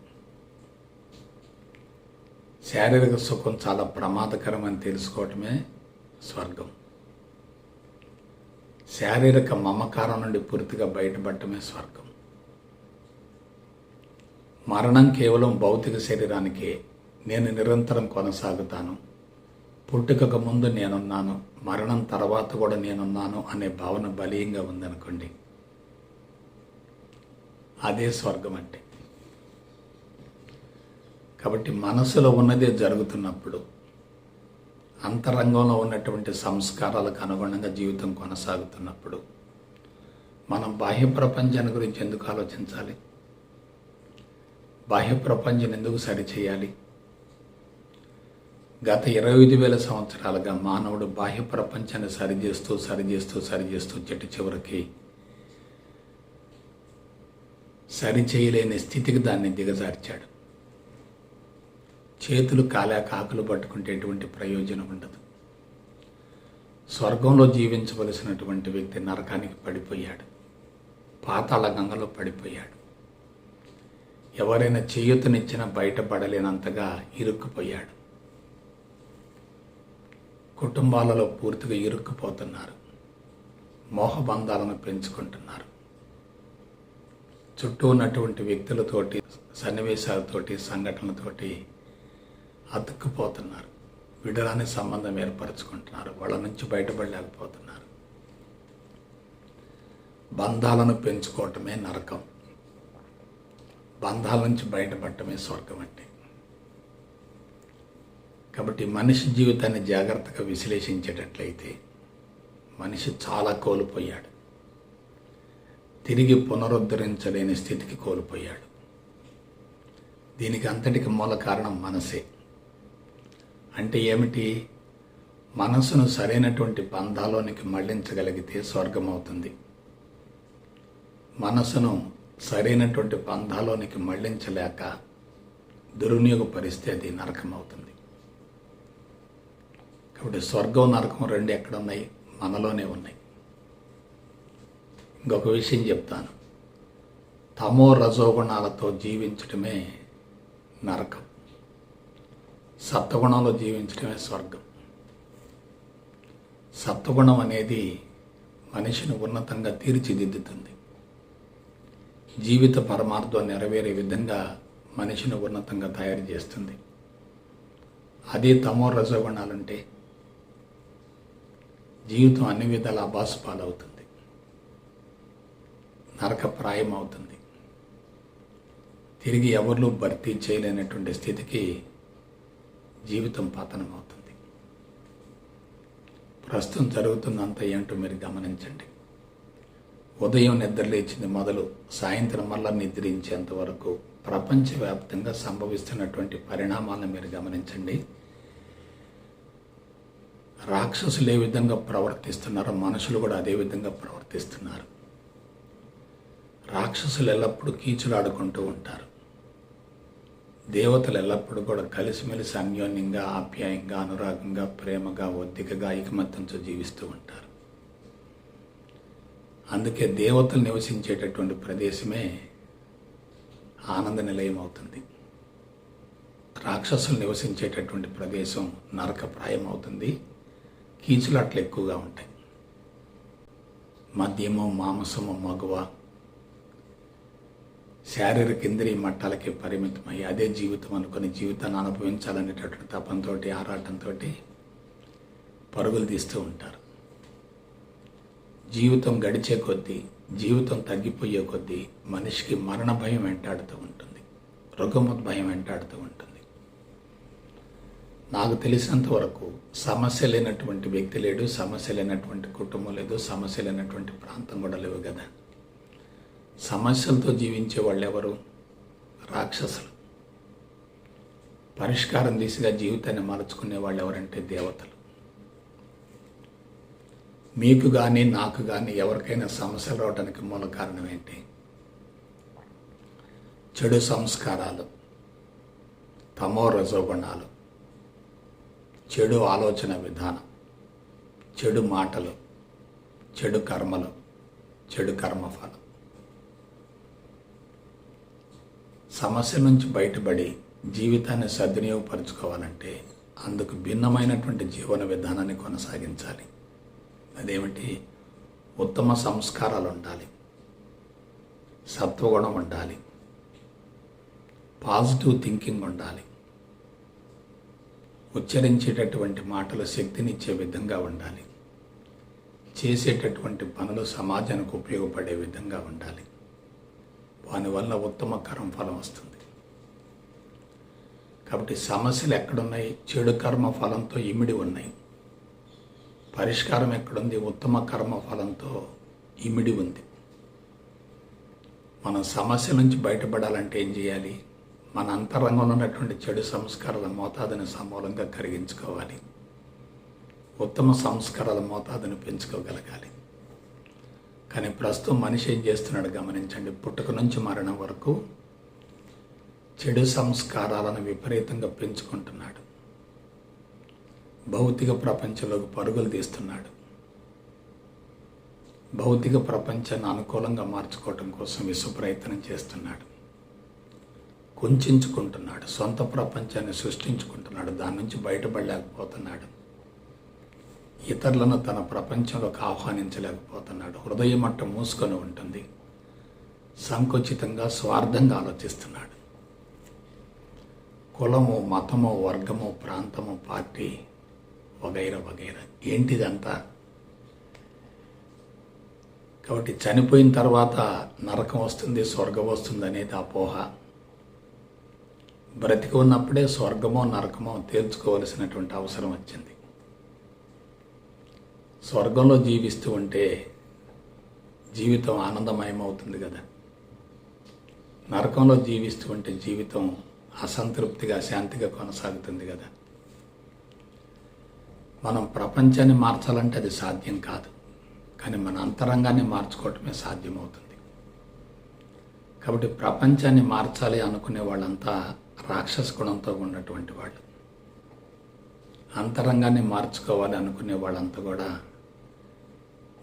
A: శారీరక సుఖం చాలా ప్రమాదకరం అని తెలుసుకోవటమే స్వర్గం. శారీరక మమకారం నుండి పూర్తిగా బయటపడటమే స్వర్గం. మరణం కేవలం భౌతిక శరీరానికే. నేను నిరంతరం కొనసాగుతాను, పుట్టుకకు ముందు నేనున్నాను, మరణం తర్వాత కూడా నేనున్నాను అనే భావన బలీయంగా ఉందనుకోండి, అదే స్వర్గం అంటే. కాబట్టి మనసులో ఉన్నదే జరుగుతున్నప్పుడు, అంతరంగంలో ఉన్నటువంటి సంస్కారాలకు అనుగుణంగా జీవితం కొనసాగుతున్నప్పుడు మనం బాహ్య ప్రపంచాన్ని గురించి ఎందుకు ఆలోచించాలి? బాహ్య ప్రపంచాన్ని ఎందుకు సరిచేయాలి? గత 25,000 సంవత్సరాలుగా మానవుడు బాహ్య ప్రపంచాన్ని సరిచేస్తూ చివరికి సరిచేయలేని స్థితికి దాన్ని దిగజార్చాడు. చేతులు కాలాక ఆకులు పట్టుకుంటే ఎటువంటి ప్రయోజనం ఉండదు. స్వర్గంలో జీవించవలసినటువంటి వ్యక్తి నరకానికి పడిపోయాడు, పాతాళ గంగలో పడిపోయాడు. ఎవరైనా చేయూతనిచ్చినా బయటపడలేనంతగా ఇరుక్కుపోయాడు. కుటుంబాలలో పూర్తిగా ఇరుక్కుపోతున్నారు, మోహబంధాలను పెంచుకుంటున్నారు. చుట్టూ ఉన్నటువంటి వ్యక్తులతోటి, సన్నివేశాలతోటి, సంఘటనలతోటి అతుక్కుపోతున్నారు. విడరాని సంబంధం ఏర్పరచుకుంటున్నారు, వాళ్ళ నుంచి బయటపడలేకపోతున్నారు. బంధాలను పెంచుకోవటమే నరకం, బంధాల నుంచి బయటపడటమే స్వర్గం అంటే. కాబట్టి మనిషి జీవితాన్ని జాగ్రత్తగా విశ్లేషించేటట్లయితే మనిషి చాలా కోల్పోయాడు, తిరిగి పునరుద్ధరించలేని స్థితికి కోల్పోయాడు. దీనికి అంతటికి మూల కారణం మనసే. అంటే ఏమిటి? మనసును సరైనటువంటి బంధాలోనికి మళ్లించగలిగితే స్వర్గం అవుతుంది. మనసును సరైనటువంటి బంధాలోనికి మళ్లించలేక దుర్వినియోగపరిస్తే అది నరకం అవుతుంది. కాబట్టి స్వర్గం నరకం రెండు ఎక్కడున్నాయి? మనలోనే ఉన్నాయి. ఇంకొక విషయం చెప్తాను. తమో రజోగుణాలతో జీవించటమే నరకం, సత్వగుణంలో జీవించడమే స్వర్గం. సత్వగుణం అనేది మనిషిని ఉన్నతంగా తీర్చిదిద్దుతుంది, జీవిత పరమార్థం నెరవేరే విధంగా మనిషిని ఉన్నతంగా తయారు చేస్తుంది. అదే తమో రజోగుణాలుంటే జీవితం అన్ని విధాల అబాసుపాలవుతుంది, నరకప్రాయం అవుతుంది. తిరిగి ఎవరిలో భర్తీ చేయలేనటువంటి స్థితికి జీవితం పతనం అవుతుంది. ప్రస్తుతం జరుగుతుందంతా ఏంటో మీరు గమనించండి. ఉదయం నిద్రలేచింది మొదలు సాయంత్రం మళ్ళా నిద్రించేంత వరకు ప్రపంచవ్యాప్తంగా సంభవిస్తున్నటువంటి పరిణామాలను మీరు గమనించండి. రాక్షసులు ఏ విధంగా ప్రవర్తిస్తున్నారో మనుషులు కూడా అదే విధంగా ప్రవర్తిస్తున్నారు. రాక్షసులు ఎల్లప్పుడూ కీచులాడుకుంటూ ఉంటారు, దేవతలు ఎల్లప్పుడూ కూడా కలిసిమెలిసి అన్యోన్యంగా, ఆప్యాయంగా, అనురాగంగా, ప్రేమగా, ఒద్దికగా, ఐకమత్యంతో జీవిస్తూ ఉంటారు. అందుకే దేవతలు నివసించేటటువంటి ప్రదేశమే ఆనంద నిలయం అవుతుంది. రాక్షసులు నివసించేటటువంటి ప్రదేశం నరకప్రాయం అవుతుంది, కీచులాట్లు ఎక్కువగా ఉంటాయి. మద్యము, మాంసము, మగువ, శారీరక ఇంద్రియ మట్టాలకి పరిమితమై అదే జీవితం అనుకుని జీవితాన్ని అనుభవించాలనేటటువంటి తపంతో, ఆరాటంతో పరుగులు తీస్తూ ఉంటారు. జీవితం గడిచే కొద్దీ, జీవితం తగ్గిపోయే కొద్దీ మనిషికి మరణ భయం వెంటాడుతూ ఉంటుంది, రుగముత్ భయం వెంటాడుతూ ఉంటుంది. నాకు తెలిసినంత వరకు సమస్య లేనటువంటి వ్యక్తి లేడు, సమస్య లేనటువంటి కుటుంబం లేదు, సమస్య లేనటువంటి ప్రాంతం కూడా లేవు కదా. సమస్యలతో జీవించే వాళ్ళు ఎవరు? రాక్షసులు. పరిష్కారం దిశగా జీవితాన్ని మలుచుకునే వాళ్ళు ఎవరంటే దేవతలు. మీకు కానీ నాకు కానీ ఎవరికైనా సమస్యలు రావడానికి మూల కారణం ఏంటి? చెడు సంస్కారాలు, తమో రజోగుణాలు, చెడు ఆలోచన విధానం, చెడు మాటలు, చెడు కర్మలు, చెడు కర్మఫలం. సమస్య నుంచి బయటపడి జీవితాన్ని సద్వినియోగపరుచుకోవాలంటే అందుకు భిన్నమైనటువంటి జీవన విధానాన్ని కొనసాగించాలి. అదేమిటి? ఉత్తమ సంస్కారాలు ఉండాలి, సత్వగుణం ఉండాలి, పాజిటివ్ థింకింగ్ ఉండాలి, ఉచ్చరించేటటువంటి మాటలు శక్తినిచ్చే విధంగా ఉండాలి, చేసేటటువంటి పనులు సమాజానికి ఉపయోగపడే విధంగా ఉండాలి. దానివల్ల ఉత్తమ కర్మ ఫలం వస్తుంది. కాబట్టి సమస్యలు ఎక్కడున్నాయి? చెడు కర్మ ఫలంతో ఇమిడి ఉన్నాయి. పరిష్కారం ఎక్కడుంది? ఉత్తమ కర్మ ఫలంతో ఇమిడి ఉంది. మనం సమస్య నుంచి బయటపడాలంటే ఏం చేయాలి? మన అంతరంగంలో ఉన్నటువంటి చెడు సంస్కారాల మోతాదుని సమూలంగా కరిగించుకోవాలి. ఉత్తమ సంస్కారాల మోతాదుని పెంచుకోగలగాలి. కానీ ప్రస్తుతం మనిషి ఏం చేస్తున్నాడు గమనించండి. పుట్టుక నుంచి మరణం వరకు చెడు సంస్కారాలను విపరీతంగా పెంచుకుంటున్నాడు. భౌతిక ప్రపంచంలోకి పరుగులు తీస్తున్నాడు. భౌతిక ప్రపంచాన్ని అనుకూలంగా మార్చుకోవటం కోసం విశ్వప్రయత్నం చేస్తున్నాడు. కుంచుకుంటున్నాడు. సొంత ప్రపంచాన్ని సృష్టించుకుంటున్నాడు. దాని నుంచి బయటపడలేకపోతున్నాడు. ఇతరులను తన ప్రపంచంలోకి ఆహ్వానించలేకపోతున్నాడు. హృదయ మట్టం మూసుకొని ఉంటుంది. సంకుచితంగా, స్వార్థంగా ఆలోచిస్తున్నాడు. కులము, మతము, వర్గము, ప్రాంతము, పార్టీ వగైరా వగైరా. ఏంటిదంతా? కాబట్టి చనిపోయిన తర్వాత నరకం వస్తుంది, స్వర్గం వస్తుంది అనేది అపోహ. బ్రతికి ఉన్నప్పుడే స్వర్గమో నరకమో తేల్చుకోవలసినటువంటి అవసరం వచ్చింది. స్వర్గంలో జీవిస్తూ ఉంటే జీవితం ఆనందమయమవుతుంది కదా. నరకంలో జీవిస్తూ ఉంటే జీవితం అసంతృప్తిగా, శాంతిగా కొనసాగుతుంది కదా. మనం ప్రపంచాన్ని మార్చాలంటే అది సాధ్యం కాదు. కానీ మన అంతరంగాన్ని మార్చుకోవటమే సాధ్యమవుతుంది. కాబట్టి ప్రపంచాన్ని మార్చాలి అనుకునే వాళ్ళంతా రాక్షస గుణంతో ఉన్నటువంటి వాళ్ళు. అంతరంగాన్ని మార్చుకోవాలి అనుకునే వాళ్ళంతా కూడా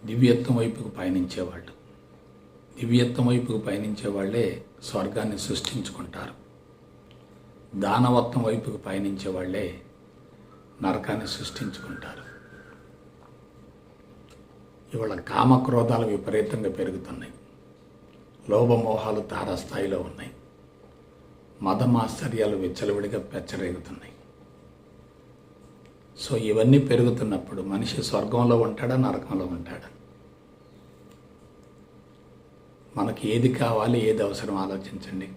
A: దివ్యత్వం వైపుకు పయనించేవాళ్ళు. దివ్యత్వం వైపుకు పయనించే వాళ్ళే స్వర్గాన్ని సృష్టించుకుంటారు. దానవత్వం వైపుకు పయనించే వాళ్ళే నరకాన్ని సృష్టించుకుంటారు. ఇవాళ కామక్రోధాలు విపరీతంగా పెరుగుతున్నాయి. లోభమోహాలు తారాస్థాయిలో ఉన్నాయి. మదమాశ్చర్యాలు విచ్చలవిడిగా పెచ్చరేగుతున్నాయి. సో ఇవన్నీ పెరుగుతున్నప్పుడు మనిషి స్వర్గంలో ఉంటాడా, నరకంలో ఉంటాడా? మనకి ఏది కావాలి, ఏది అవసరం ఆలోచించండి.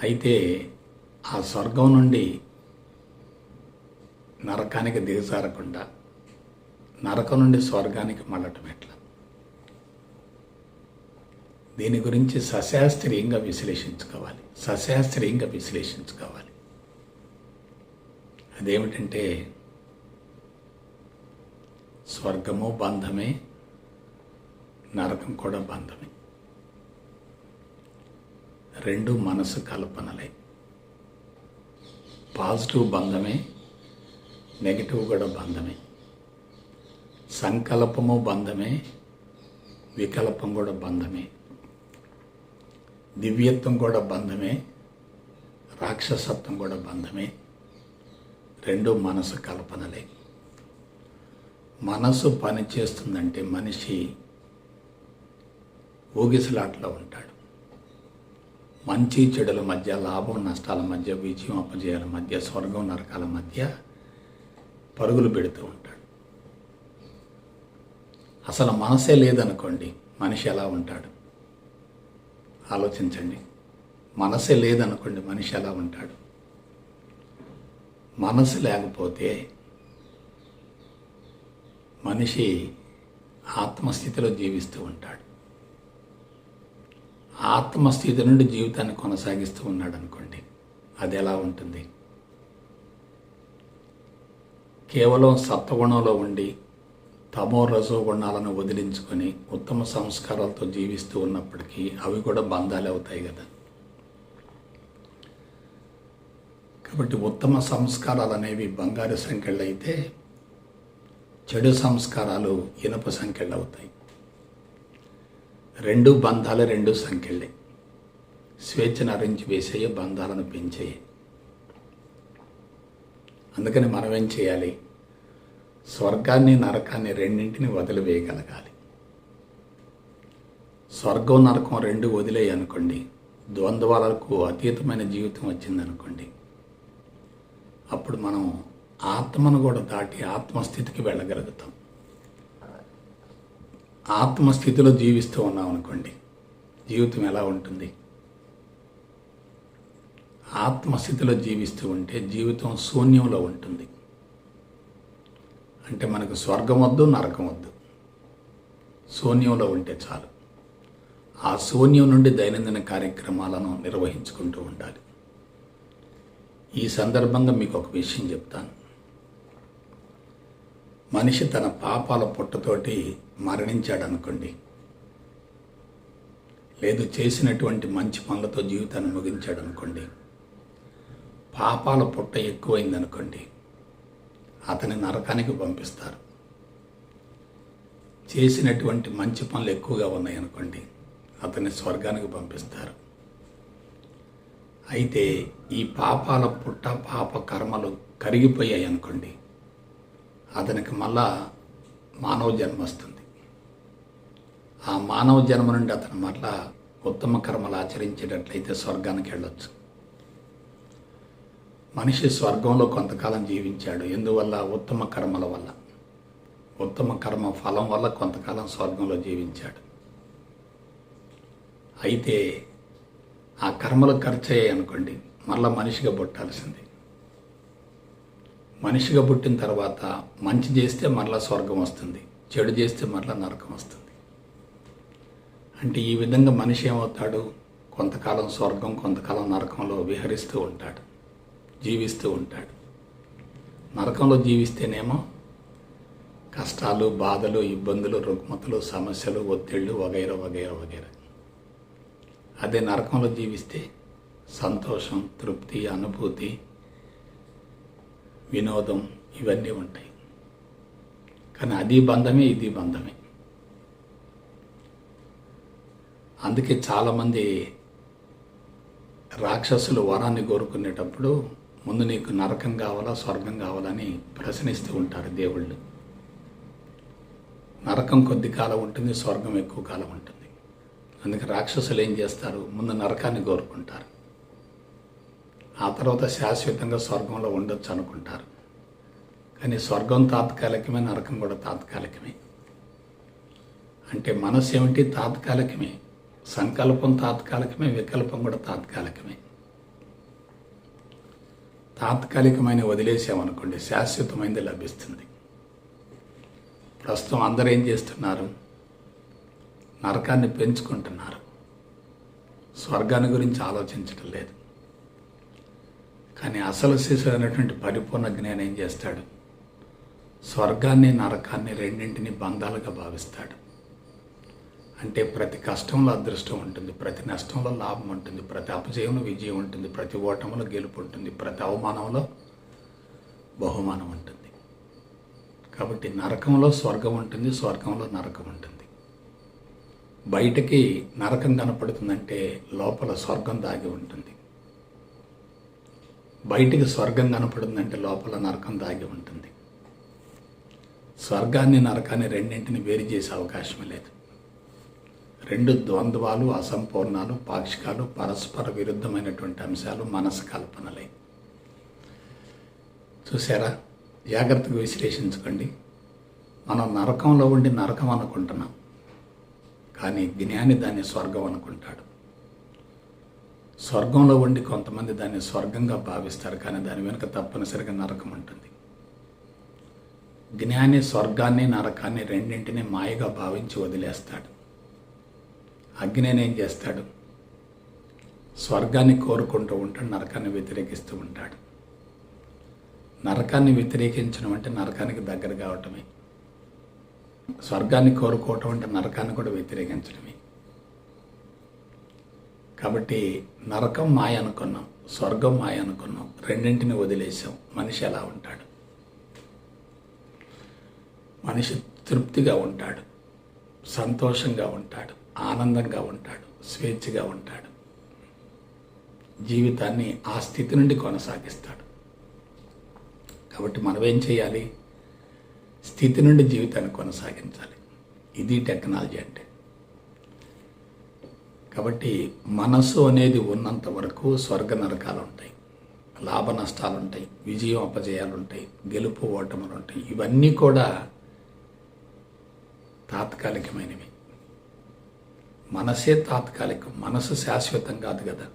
A: అయితే ఆ స్వర్గం నుండి నరకానికి దిగజారకుండా నరకం నుండి స్వర్గానికి మళ్ళటం ఎట్లా? దీని గురించి సశాస్త్రీయంగా విశ్లేషించుకోవాలి. అదేమిటంటే స్వర్గము బంధమే, నరకం కూడా బంధమే. రెండు మనసు కల్పనలే. పాజిటివ్ బంధమే, నెగిటివ్ కూడా బంధమే. సంకల్పము బంధమే, వికల్పం కూడా బంధమే. దివ్యత్వం కూడా బంధమే, రాక్షసత్వం కూడా బంధమే. రెండు మనసు కల్పనలే. మనసు పనిచేస్తుందంటే మనిషి ఊగిసలాట్లో ఉంటాడు. మంచి చెడుల మధ్య, లాభం నష్టాల మధ్య, విజయం అపజయాల మధ్య, స్వర్గం నరకాల మధ్య పరుగులు పెడుతూ ఉంటాడు. అసలు మనసే లేదనుకోండి, మనిషి ఎలా ఉంటాడు? ఆలోచించండి. మనసే లేదనుకోండి, మనిషి ఎలా ఉంటాడు? మనసు లేకపోతే మనిషి ఆత్మస్థితిలో జీవిస్తూ ఉంటాడు. ఆత్మస్థితి నుండి జీవితాన్ని కొనసాగిస్తూ ఉన్నాడు అనుకోండి, అది ఎలా ఉంటుంది? కేవలం సత్వగుణంలో ఉండి తమో రజో గుణాలను వదిలించుకొని ఉత్తమ సంస్కారాలతో జీవిస్తూ ఉన్నప్పటికీ అవి కూడా బంధాలు అవుతాయి కదా. కాబట్టి ఉత్తమ సంస్కారాలు అనేవి బంగారు సంఖ్యలు అయితే చెడు సంస్కారాలు ఇనుప సంఖ్యలు అవుతాయి. రెండు బంధాలు రెండు సంఖ్యలే. స్వేచ్ఛను అరించి వేసేయ, బంధాలను పెంచేయ. అందుకని మనం ఏం చేయాలి? స్వర్గాన్ని నరకాన్ని రెండింటిని వదిలివేయగలగాలి. స్వర్గం నరకం రెండు వదిలేయి అనుకోండి, ద్వంద్వాలకు అతీతమైన జీవితం వచ్చిందనుకోండి, అప్పుడు మనం ఆత్మను కూడా దాటి ఆత్మస్థితికి వెళ్ళగలుగుతాం. ఆత్మస్థితిలో జీవిస్తూ ఉన్నాం అనుకోండి, జీవితం ఎలా ఉంటుంది? ఆత్మస్థితిలో జీవిస్తూ ఉంటే జీవితం శూన్యంలో ఉంటుంది. అంటే మనకు స్వర్గం వద్దు, నరకం వద్దు, శూన్యంలో ఉంటే చాలు. ఆ శూన్యం నుండి దైనందిన కార్యక్రమాలను నిర్వహించుకుంటూ ఉండాలి. ఈ సందర్భంగా మీకు ఒక విషయం చెప్తాను. మనిషి తన పాపాల పుట్టతోటి మరణించాడు అనుకోండి, లేదు చేసినటువంటి మంచి పనులతో జీవితాన్ని ముగించాడు అనుకోండి, పాపాల పుట్ట ఎక్కువైంది అనుకోండి, అతని నరకానికి పంపిస్తారు. చేసినటువంటి మంచి పనులు ఎక్కువగా ఉన్నాయనుకోండి, అతన్ని స్వర్గానికి పంపిస్తారు. అయితే ఈ పాపాల పుట్ట, పాప కర్మలు కరిగిపోయాయి అనుకోండి, అతనికి మళ్ళా మానవ జన్మ వస్తుంది. ఆ మానవ జన్మ నుండి అతను మళ్ళా ఉత్తమ కర్మలు ఆచరించేటట్లయితే స్వర్గానికి వెళ్ళొచ్చు. మనిషి స్వర్గంలో కొంతకాలం జీవించాడు. ఎందువల్ల? ఉత్తమ కర్మల వల్ల. ఉత్తమ కర్మ ఫలం వల్ల కొంతకాలం స్వర్గంలో జీవించాడు. అయితే ఆ కర్మలు ఖర్చు అయ్యాయి అనుకోండి, మళ్ళీ మనిషిగా పుట్టాల్సింది. మనిషిగా పుట్టిన తర్వాత మంచి చేస్తే మరలా స్వర్గం వస్తుంది, చెడు చేస్తే మరలా నరకం వస్తుంది. అంటే ఈ విధంగా మనిషి ఏమవుతాడు? కొంతకాలం స్వర్గం, కొంతకాలం నరకంలో విహరిస్తూ ఉంటాడు, జీవిస్తూ ఉంటాడు. నరకంలో జీవిస్తేనేమో కష్టాలు, బాధలు, ఇబ్బందులు, రుగ్మతలు, సమస్యలు, ఒత్తిళ్ళు వగైరా వగైరా వగైరా. అదే నరకంలో జీవిస్తే సంతోషం, తృప్తి, అనుభూతి, వినోదం ఇవన్నీ ఉంటాయి. కానీ అది బంధమే, ఇది బంధమే. అందుకే చాలామంది రాక్షసులు వరాన్ని కోరుకునేటప్పుడు ముందు నీకు నరకం కావాలా, స్వర్గం కావాలని ప్రశ్నిస్తూ ఉంటారు దేవుళ్ళు. నరకం కొద్ది కాలం ఉంటుంది, స్వర్గం ఎక్కువ కాలం ఉంటుంది. అందుకే రాక్షసులు ఏం చేస్తారు? ముందు నరకాన్ని కోరుకుంటారు, ఆ తర్వాత శాశ్వతంగా స్వర్గంలో ఉండొచ్చు అనుకుంటారు. కానీ స్వర్గం తాత్కాలికమే, నరకం కూడా తాత్కాలికమే. అంటే మనస్సు ఏమిటి? తాత్కాలికమే. సంకల్పం తాత్కాలికమే, వికల్పం కూడా తాత్కాలికమే. తాత్కాలికమైన వదిలేసామనుకోండి, శాశ్వతమైనది లభిస్తుంది. ప్రస్తుతం అందరూ ఏం చేస్తున్నారు? నరకాన్ని పెంచుకుంటున్నారు, స్వర్గాన్ని గురించి ఆలోచించడం లేదు. కానీ అసలు శిశువు అయినటువంటి పరిపూర్ణ జ్ఞానం ఏం చేస్తాడు? స్వర్గాన్ని, నరకాన్ని రెండింటిని బంధాలుగా భావిస్తాడు. అంటే ప్రతి కష్టంలో అదృష్టం ఉంటుంది, ప్రతి నష్టంలో లాభం ఉంటుంది, ప్రతి అపజయంలో విజయం ఉంటుంది, ప్రతి ఓటంలో గెలుపు ఉంటుంది, ప్రతి అవమానంలో బహుమానం ఉంటుంది. కాబట్టి నరకంలో స్వర్గం ఉంటుంది, స్వర్గంలో నరకం ఉంటుంది. బయటకి నరకం కనపడుతుందంటే లోపల స్వర్గం దాగి ఉంటుంది. బయటికి స్వర్గం కనపడుతుందంటే లోపల నరకం దాగి ఉంటుంది. స్వర్గాన్ని, నరకాన్ని రెండింటిని వేరు చేసే అవకాశం లేదు. రెండు ద్వంద్వాలు, అసంపూర్ణాలు, పాక్షికాలు, పరస్పర విరుద్ధమైనటువంటి అంశాలు మనసు కల్పనలే. చూసారా? జాగ్రత్తగా విశ్లేషించుకోండి. మనం నరకంలో ఉండి నరకం అనుకుంటున్నాం, కానీ జ్ఞాని దాన్ని స్వర్గం అనుకుంటాడు. స్వర్గంలో ఉండి కొంతమంది దాన్ని స్వర్గంగా భావిస్తారు, కానీ దాని వెనుక తప్పనిసరిగా నరకం ఉంటుంది. జ్ఞాని స్వర్గాన్ని, నరకాన్ని రెండింటినీ మాయగా భావించి వదిలేస్తాడు. అజ్ఞాని ఏం చేస్తాడు? స్వర్గాన్ని కోరుకుంటూ ఉంటాడు, నరకాన్ని వ్యతిరేకిస్తూ ఉంటాడు. నరకాన్ని వ్యతిరేకించడం అంటే నరకానికి దగ్గర కావటమే. స్వర్గాన్ని కోరుకోవటం అంటే నరకాన్ని కూడా వ్యతిరేకించడమే. కాబట్టి నరకం మాయ అనుకున్నాం, స్వర్గం మాయ అనుకున్నాం, రెండింటిని వదిలేసాం. మనిషి ఎలా ఉంటాడు? మనిషి తృప్తిగా ఉంటాడు, సంతోషంగా ఉంటాడు, ఆనందంగా ఉంటాడు, స్వేచ్ఛగా ఉంటాడు. జీవితాన్ని ఆ స్థితి నుండి కొనసాగిస్తాడు. కాబట్టి మనం ఏం చేయాలి? స్థితి నుండి జీవితాన్ని కొనసాగించాలి. ఇది టెక్నాలజీ అంటే. కాబట్టి మనస్సు అనేది ఉన్నంత వరకు స్వర్గ నరకాలు ఉంటాయి, లాభ నష్టాలు ఉంటాయి, విజయం అపజయాలు ఉంటాయి, గెలుపు ఓటములు ఉంటాయి. ఇవన్నీ కూడా తాత్కాలికమైనవి. మనసే తాత్కాలికం, మనసు శాశ్వతం కాదు కదా.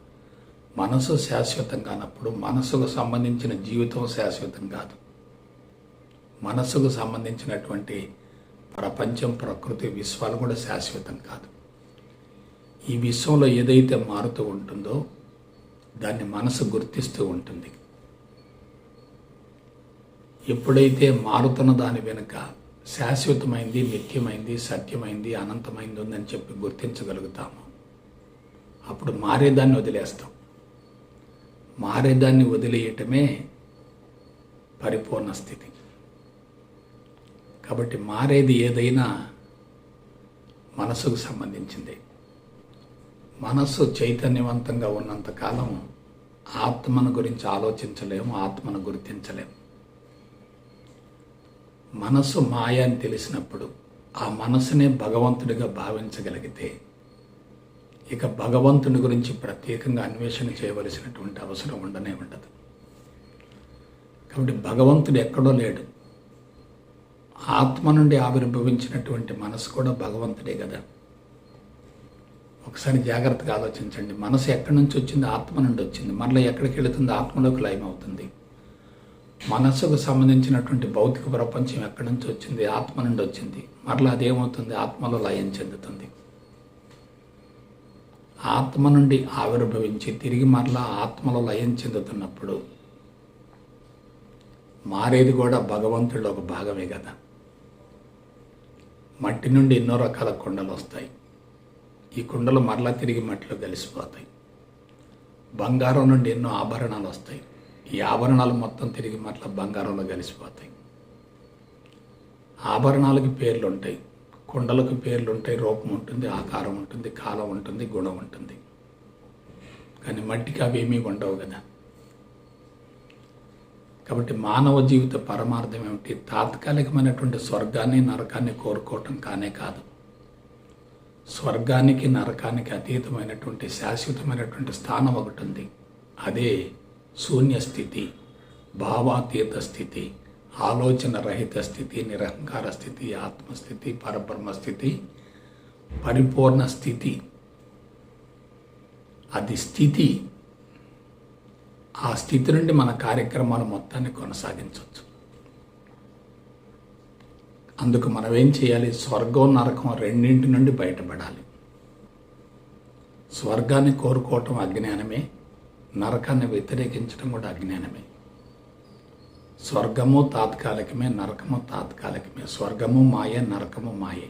A: మనసు శాశ్వతం కానప్పుడు మనసుకు సంబంధించిన జీవితం శాశ్వతం కాదు. మనసుకు సంబంధించినటువంటి ప్రపంచం, ప్రకృతి, విశ్వాలు కూడా శాశ్వతం కాదు. ఈ విశ్వంలో ఏదైతే మారుతూ ఉంటుందో దాన్ని మనసు గుర్తిస్తూ ఉంటుంది. ఎప్పుడైతే మారుతున్న దాని వెనుక శాశ్వతమైంది, నిత్యమైంది, సత్యమైంది, అనంతమైంది ఉందని చెప్పి గుర్తించగలుగుతాము, అప్పుడు మారేదాన్ని వదిలేస్తాం. మారేదాన్ని వదిలేయటమే పరిపూర్ణ స్థితి. కాబట్టి మారేది ఏదైనా మనసుకు సంబంధించింది. మనస్సు చైతన్యవంతంగా ఉన్నంతకాలం ఆత్మను గురించి ఆలోచించలేము, ఆత్మను గుర్తించలేము. మనస్సు మాయ అని తెలిసినప్పుడు ఆ మనసునే భగవంతుడిగా భావించగలిగితే ఇక భగవంతుని గురించి ప్రత్యేకంగా అన్వేషణ చేయవలసినటువంటి అవసరం ఉండనే ఉండదు. కాబట్టి భగవంతుడు ఎక్కడో లేడు. ఆత్మ నుండి ఆవిర్భవించినటువంటి మనసు కూడా భగవంతుడే కదా. ఒకసారి జాగ్రత్తగా ఆలోచించండి. మనసు ఎక్కడి నుంచి వచ్చింది? ఆత్మ నుండి వచ్చింది. మరలా ఎక్కడికి వెళుతుంది? ఆత్మలోకి లయమవుతుంది. మనస్సుకు సంబంధించినటువంటి భౌతిక ప్రపంచం ఎక్కడి నుంచి వచ్చింది? ఆత్మ నుండి వచ్చింది. మరలా అదేమవుతుంది? ఆత్మలో లయం చెందుతుంది. ఆత్మ నుండి ఆవిర్భవించి తిరిగి మరలా ఆత్మలో లయం చెందుతున్నప్పుడు మారేది కూడా భగవంతుడిలో ఒక భాగమే కదా. మట్టి నుండి ఎన్నో రకాల కుండలు వస్తాయి. ఈ కుండలు మరలా తిరిగి మట్టిలో కలిసిపోతాయి. బంగారం నుండి ఎన్నో ఆభరణాలు వస్తాయి. ఈ ఆభరణాలు మొత్తం తిరిగి మరలా బంగారంలో కలిసిపోతాయి. ఆభరణాలకి పేర్లు ఉంటాయి, కుండలకు పేర్లు ఉంటాయి, రూపం ఉంటుంది, ఆకారం ఉంటుంది, కాలం ఉంటుంది, గుణం ఉంటుంది. కానీ మట్టికి అవి ఏమీ ఉండవు కదా. కాబట్టి మానవ జీవిత పరమార్థం ఏమిటి? తాత్కాలికమైనటువంటి స్వర్గాన్ని, నరకాన్ని కోరుకోవటం కానే కాదు. స్వర్గానికి, నరకానికి అతీతమైనటువంటి శాశ్వతమైనటువంటి స్థానం ఒకటి ఉంది. అదే శూన్య స్థితి, భావాతీత స్థితి, ఆలోచన రహిత స్థితి, నిరహంకార స్థితి, ఆత్మస్థితి, పరబ్రహ్మ స్థితి, పరిపూర్ణ స్థితి. అది స్థితి. ఆ స్థితి నుండి మన కార్యక్రమాలు మొత్తాన్ని కొనసాగించవచ్చు. అందుకు మనం ఏం చేయాలి? స్వర్గం, నరకం రెండింటి నుండి బయటపడాలి. స్వర్గాన్ని కోరుకోవటం అజ్ఞానమే, నరకాన్ని వ్యతిరేకించడం కూడా అజ్ఞానమే. స్వర్గము తాత్కాలికమే, నరకము తాత్కాలికమే. స్వర్గము మాయే, నరకము మాయే.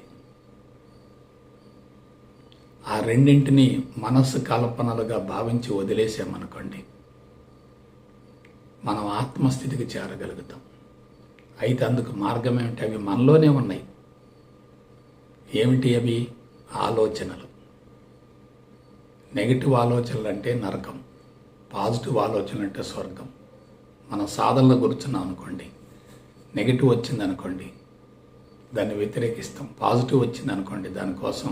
A: ఆ రెండింటినీ మనస్సు కల్పనలుగా భావించి వదిలేసామనుకోండి, మనం ఆత్మస్థితికి చేరగలుగుతాం. అయితే అందుకు మార్గం ఏమిటి? అవి మనలోనే ఉన్నాయి. ఏమిటి అవి? ఆలోచనలు. నెగిటివ్ ఆలోచనలు అంటే నరకం, పాజిటివ్ ఆలోచనలు అంటే స్వర్గం. మనం సాధనలో కూర్చున్నాం అనుకోండి, నెగిటివ్ వచ్చింది అనుకోండి, దాన్ని వ్యతిరేకిస్తాం. పాజిటివ్ వచ్చింది అనుకోండి, దానికోసం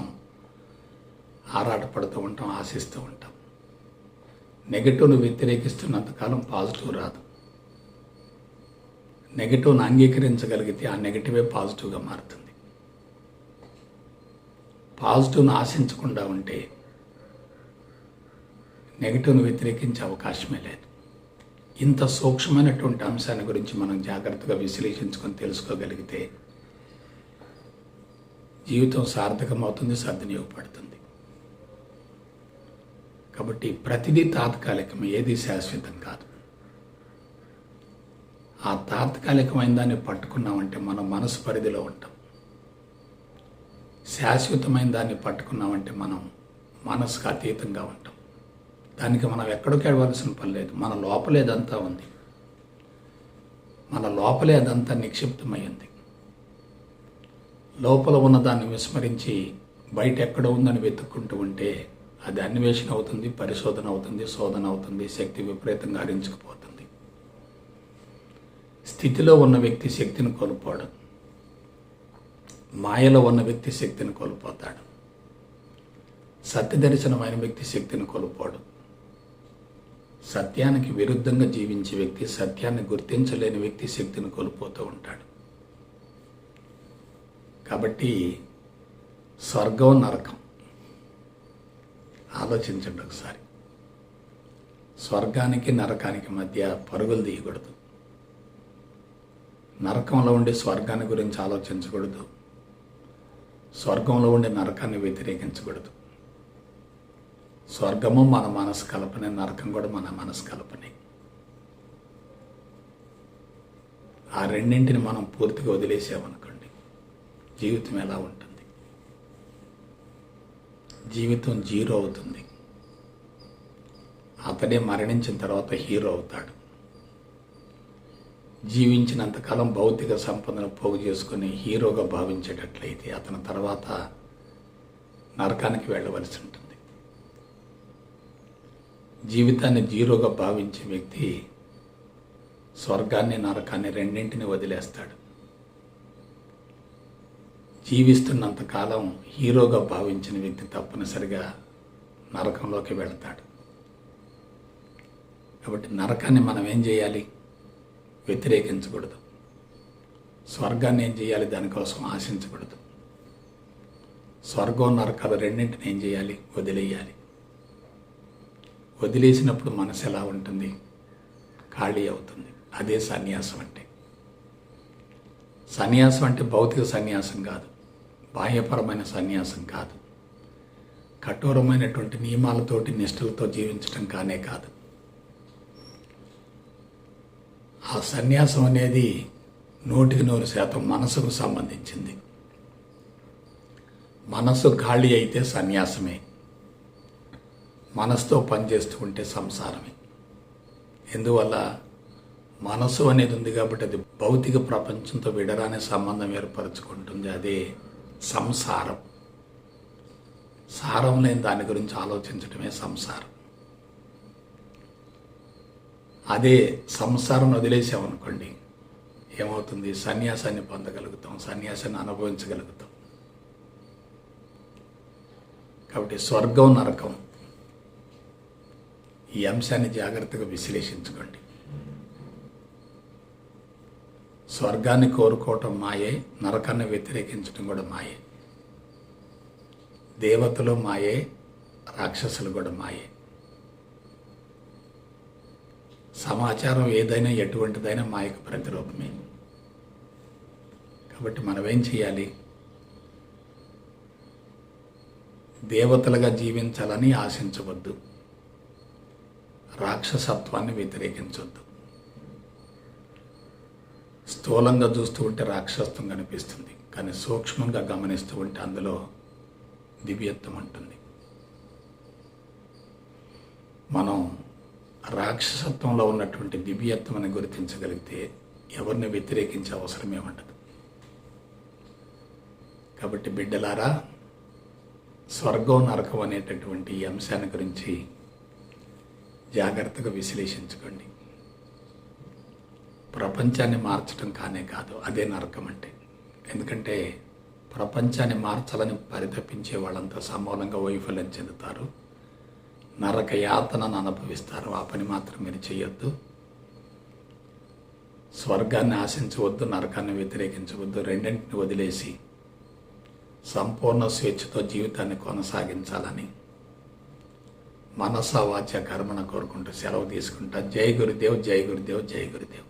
A: ఆరాటపడుతూ ఉంటాం, ఆశిస్తూ ఉంటాం. నెగిటివ్ను వ్యతిరేకిస్తున్నంతకాలం పాజిటివ్ రాదు. నెగిటివ్ను అంగీకరించగలిగితే ఆ నెగిటివే పాజిటివ్గా మారుతుంది. పాజిటివ్ను ఆశించకుండా ఉంటే నెగిటివ్ను వ్యతిరేకించే అవకాశమే లేదు. ఇంత సూక్ష్మమైనటువంటి అంశాన్ని గురించి మనం జాగ్రత్తగా విశ్లేషించుకొని తెలుసుకోగలిగితే జీవితం సార్థకమవుతుంది, సద్వినియోగపడుతుంది. కాబట్టి ప్రతిదీ తాత్కాలికం, ఏది శాశ్వతం కాదు. ఆ తాత్కాలికమైన దాన్ని పట్టుకున్నామంటే మనం మనసు పరిధిలో ఉంటాం. శాశ్వతమైన దాన్ని పట్టుకున్నామంటే మనం మనసుకు అతీతంగా ఉంటాం. దానికి మనం ఎక్కడికి వెళ్ళవలసిన పని లేదు. మన లోపలే అదంతా ఉంది. మన లోపలే అదంతా నిక్షిప్తమై ఉంది. లోపల ఉన్నదాన్ని విస్మరించి బయట ఎక్కడ ఉందని వెతుక్కుంటూ ఉంటే అది అన్వేషణ అవుతుంది, పరిశోధన అవుతుంది, శోధన అవుతుంది, శక్తి విపరీతంగా హరించుకుపోతుంది. స్థితిలో ఉన్న వ్యక్తి శక్తిని కోల్పోవడం, మాయలో ఉన్న వ్యక్తి శక్తిని కోల్పోతాడు. సత్యదర్శనమైన వ్యక్తి శక్తిని కోల్పోడు. సత్యానికి విరుద్ధంగా జీవించే వ్యక్తి, సత్యాన్ని గుర్తించలేని వ్యక్తి శక్తిని కోల్పోతూ ఉంటాడు. కాబట్టి స్వర్గం నరకం ఆలోచించండి ఒకసారి. స్వర్గానికి నరకానికి మధ్య పరుగులు తీయకూడదు. నరకంలో ఉండే స్వర్గాన్ని గురించి ఆలోచించకూడదు, స్వర్గంలో ఉండే నరకాన్ని వ్యతిరేకించకూడదు. స్వర్గము మన మనసు కల్పనే, నరకం కూడా మన మనసు కల్పనే. ఆ రెండింటిని మనం పూర్తిగా వదిలేసామనుకోండి, జీవితం ఎలా ఉంటుంది? జీవితం జీరో అవుతుంది. అతడే మరణించిన తర్వాత హీరో అవుతాడు. జీవించినంతకాలం భౌతిక సంపదను పోగు చేసుకుని హీరోగా భావించేటట్లయితే అతని తర్వాత నరకానికి వెళ్ళవలసి ఉంటుంది. జీవితాన్ని జీరోగా భావించే వ్యక్తి స్వర్గాన్ని నరకాన్ని రెండింటిని వదిలేస్తాడు. జీవిస్తున్నంతకాలం హీరోగా భావించిన వ్యక్తి తప్పనిసరిగా నరకంలోకి వెళతాడు. కాబట్టి నరకాన్ని మనం ఏం చేయాలి? వ్యతిరేకించకూడదు. స్వర్గాన్ని ఏం చేయాలి? దానికోసం ఆశించకూడదు. స్వర్గం నరకాలు రెండింటిని ఏం చేయాలి? వదిలేయాలి. వదిలేసినప్పుడు మనసు ఎలా ఉంటుంది? ఖాళీ అవుతుంది. అదే సన్యాసం అంటే. సన్యాసం అంటే భౌతిక సన్యాసం కాదు, బాహ్యపరమైన సన్యాసం కాదు, కఠోరమైనటువంటి నియమాలతోటి నిష్ఠలతో జీవించడం కానే కాదు. ఆ సన్యాసం అనేది 100% మనసుకు సంబంధించింది. మనసు ఖాళీ అయితే సన్యాసమే, మనసుతో పనిచేస్తూ ఉంటే సంసారమే. ఎందువల్ల? మనసు అనేది ఉంది కాబట్టి అది భౌతిక ప్రపంచంతో విడరాని సంబంధం ఏర్పరచుకుంటుంది. అదే సంసారం. సారం లేని దాని గురించి ఆలోచించడమే సంసారం. అదే సంసారం వదిలేసామనుకోండి, ఏమవుతుంది? సన్యాసాన్ని పొందగలుగుతాం, సన్యాసాన్ని అనుభవించగలుగుతాం. కాబట్టి స్వర్గం నరకం ఈ అంశాన్ని జాగ్రత్తగా విశ్లేషించుకోండి. స్వర్గాన్ని కోరుకోవటం మాయే, నరకాన్ని వ్యతిరేకించడం కూడా మాయే. దేవతలు మాయే, రాక్షసులు కూడా మాయే. సమాచారం ఏదైనా ఎటువంటిదైనా మాయకు ప్రతిరూపమే. కాబట్టి మనం ఏం చేయాలి? దేవతలుగా జీవించాలని ఆశించవద్దు, రాక్షసత్వాన్ని వ్యతిరేకించవద్దు. స్థూలంగా చూస్తూ ఉంటే రాక్షసత్వం కనిపిస్తుంది, కానీ సూక్ష్మంగా గమనిస్తూ ఉంటే అందులో దివ్యత్వం ఉంటుంది. మనం రాక్షసత్వంలో ఉన్నటువంటి దివ్యత్వాన్ని గుర్తించగలిగితే ఎవరిని వ్యతిరేకించే అవసరమే ఉండదు. కాబట్టి బిడ్డలారా, స్వర్గం నరకం అనేటటువంటి ఈ అంశాన్ని గురించి జాగ్రత్తగా విశ్లేషించుకోండి. ప్రపంచాన్ని మార్చడం కానే కాదు అదే నరకం అంటే. ఎందుకంటే ప్రపంచాన్ని మార్చాలని పరితపించే వాళ్ళంతా సమూలంగా వైఫల్యం చెందుతారు, నరక యాతనను అనుభవిస్తారు. ఆ పని మాత్రం మీరు చేయొద్దు. స్వర్గాన్ని ఆశించవద్దు, నరకాన్ని వ్యతిరేకించవద్దు. రెండింటిని వదిలేసి సంపూర్ణ స్వేచ్ఛతో జీవితాన్ని కొనసాగించాలని మనస వాచ కర్మను కోరుకుంటూ సెలవు తీసుకుంటా. జై గురుదేవ్, జై గురుదేవ్, జై గురుదేవ్.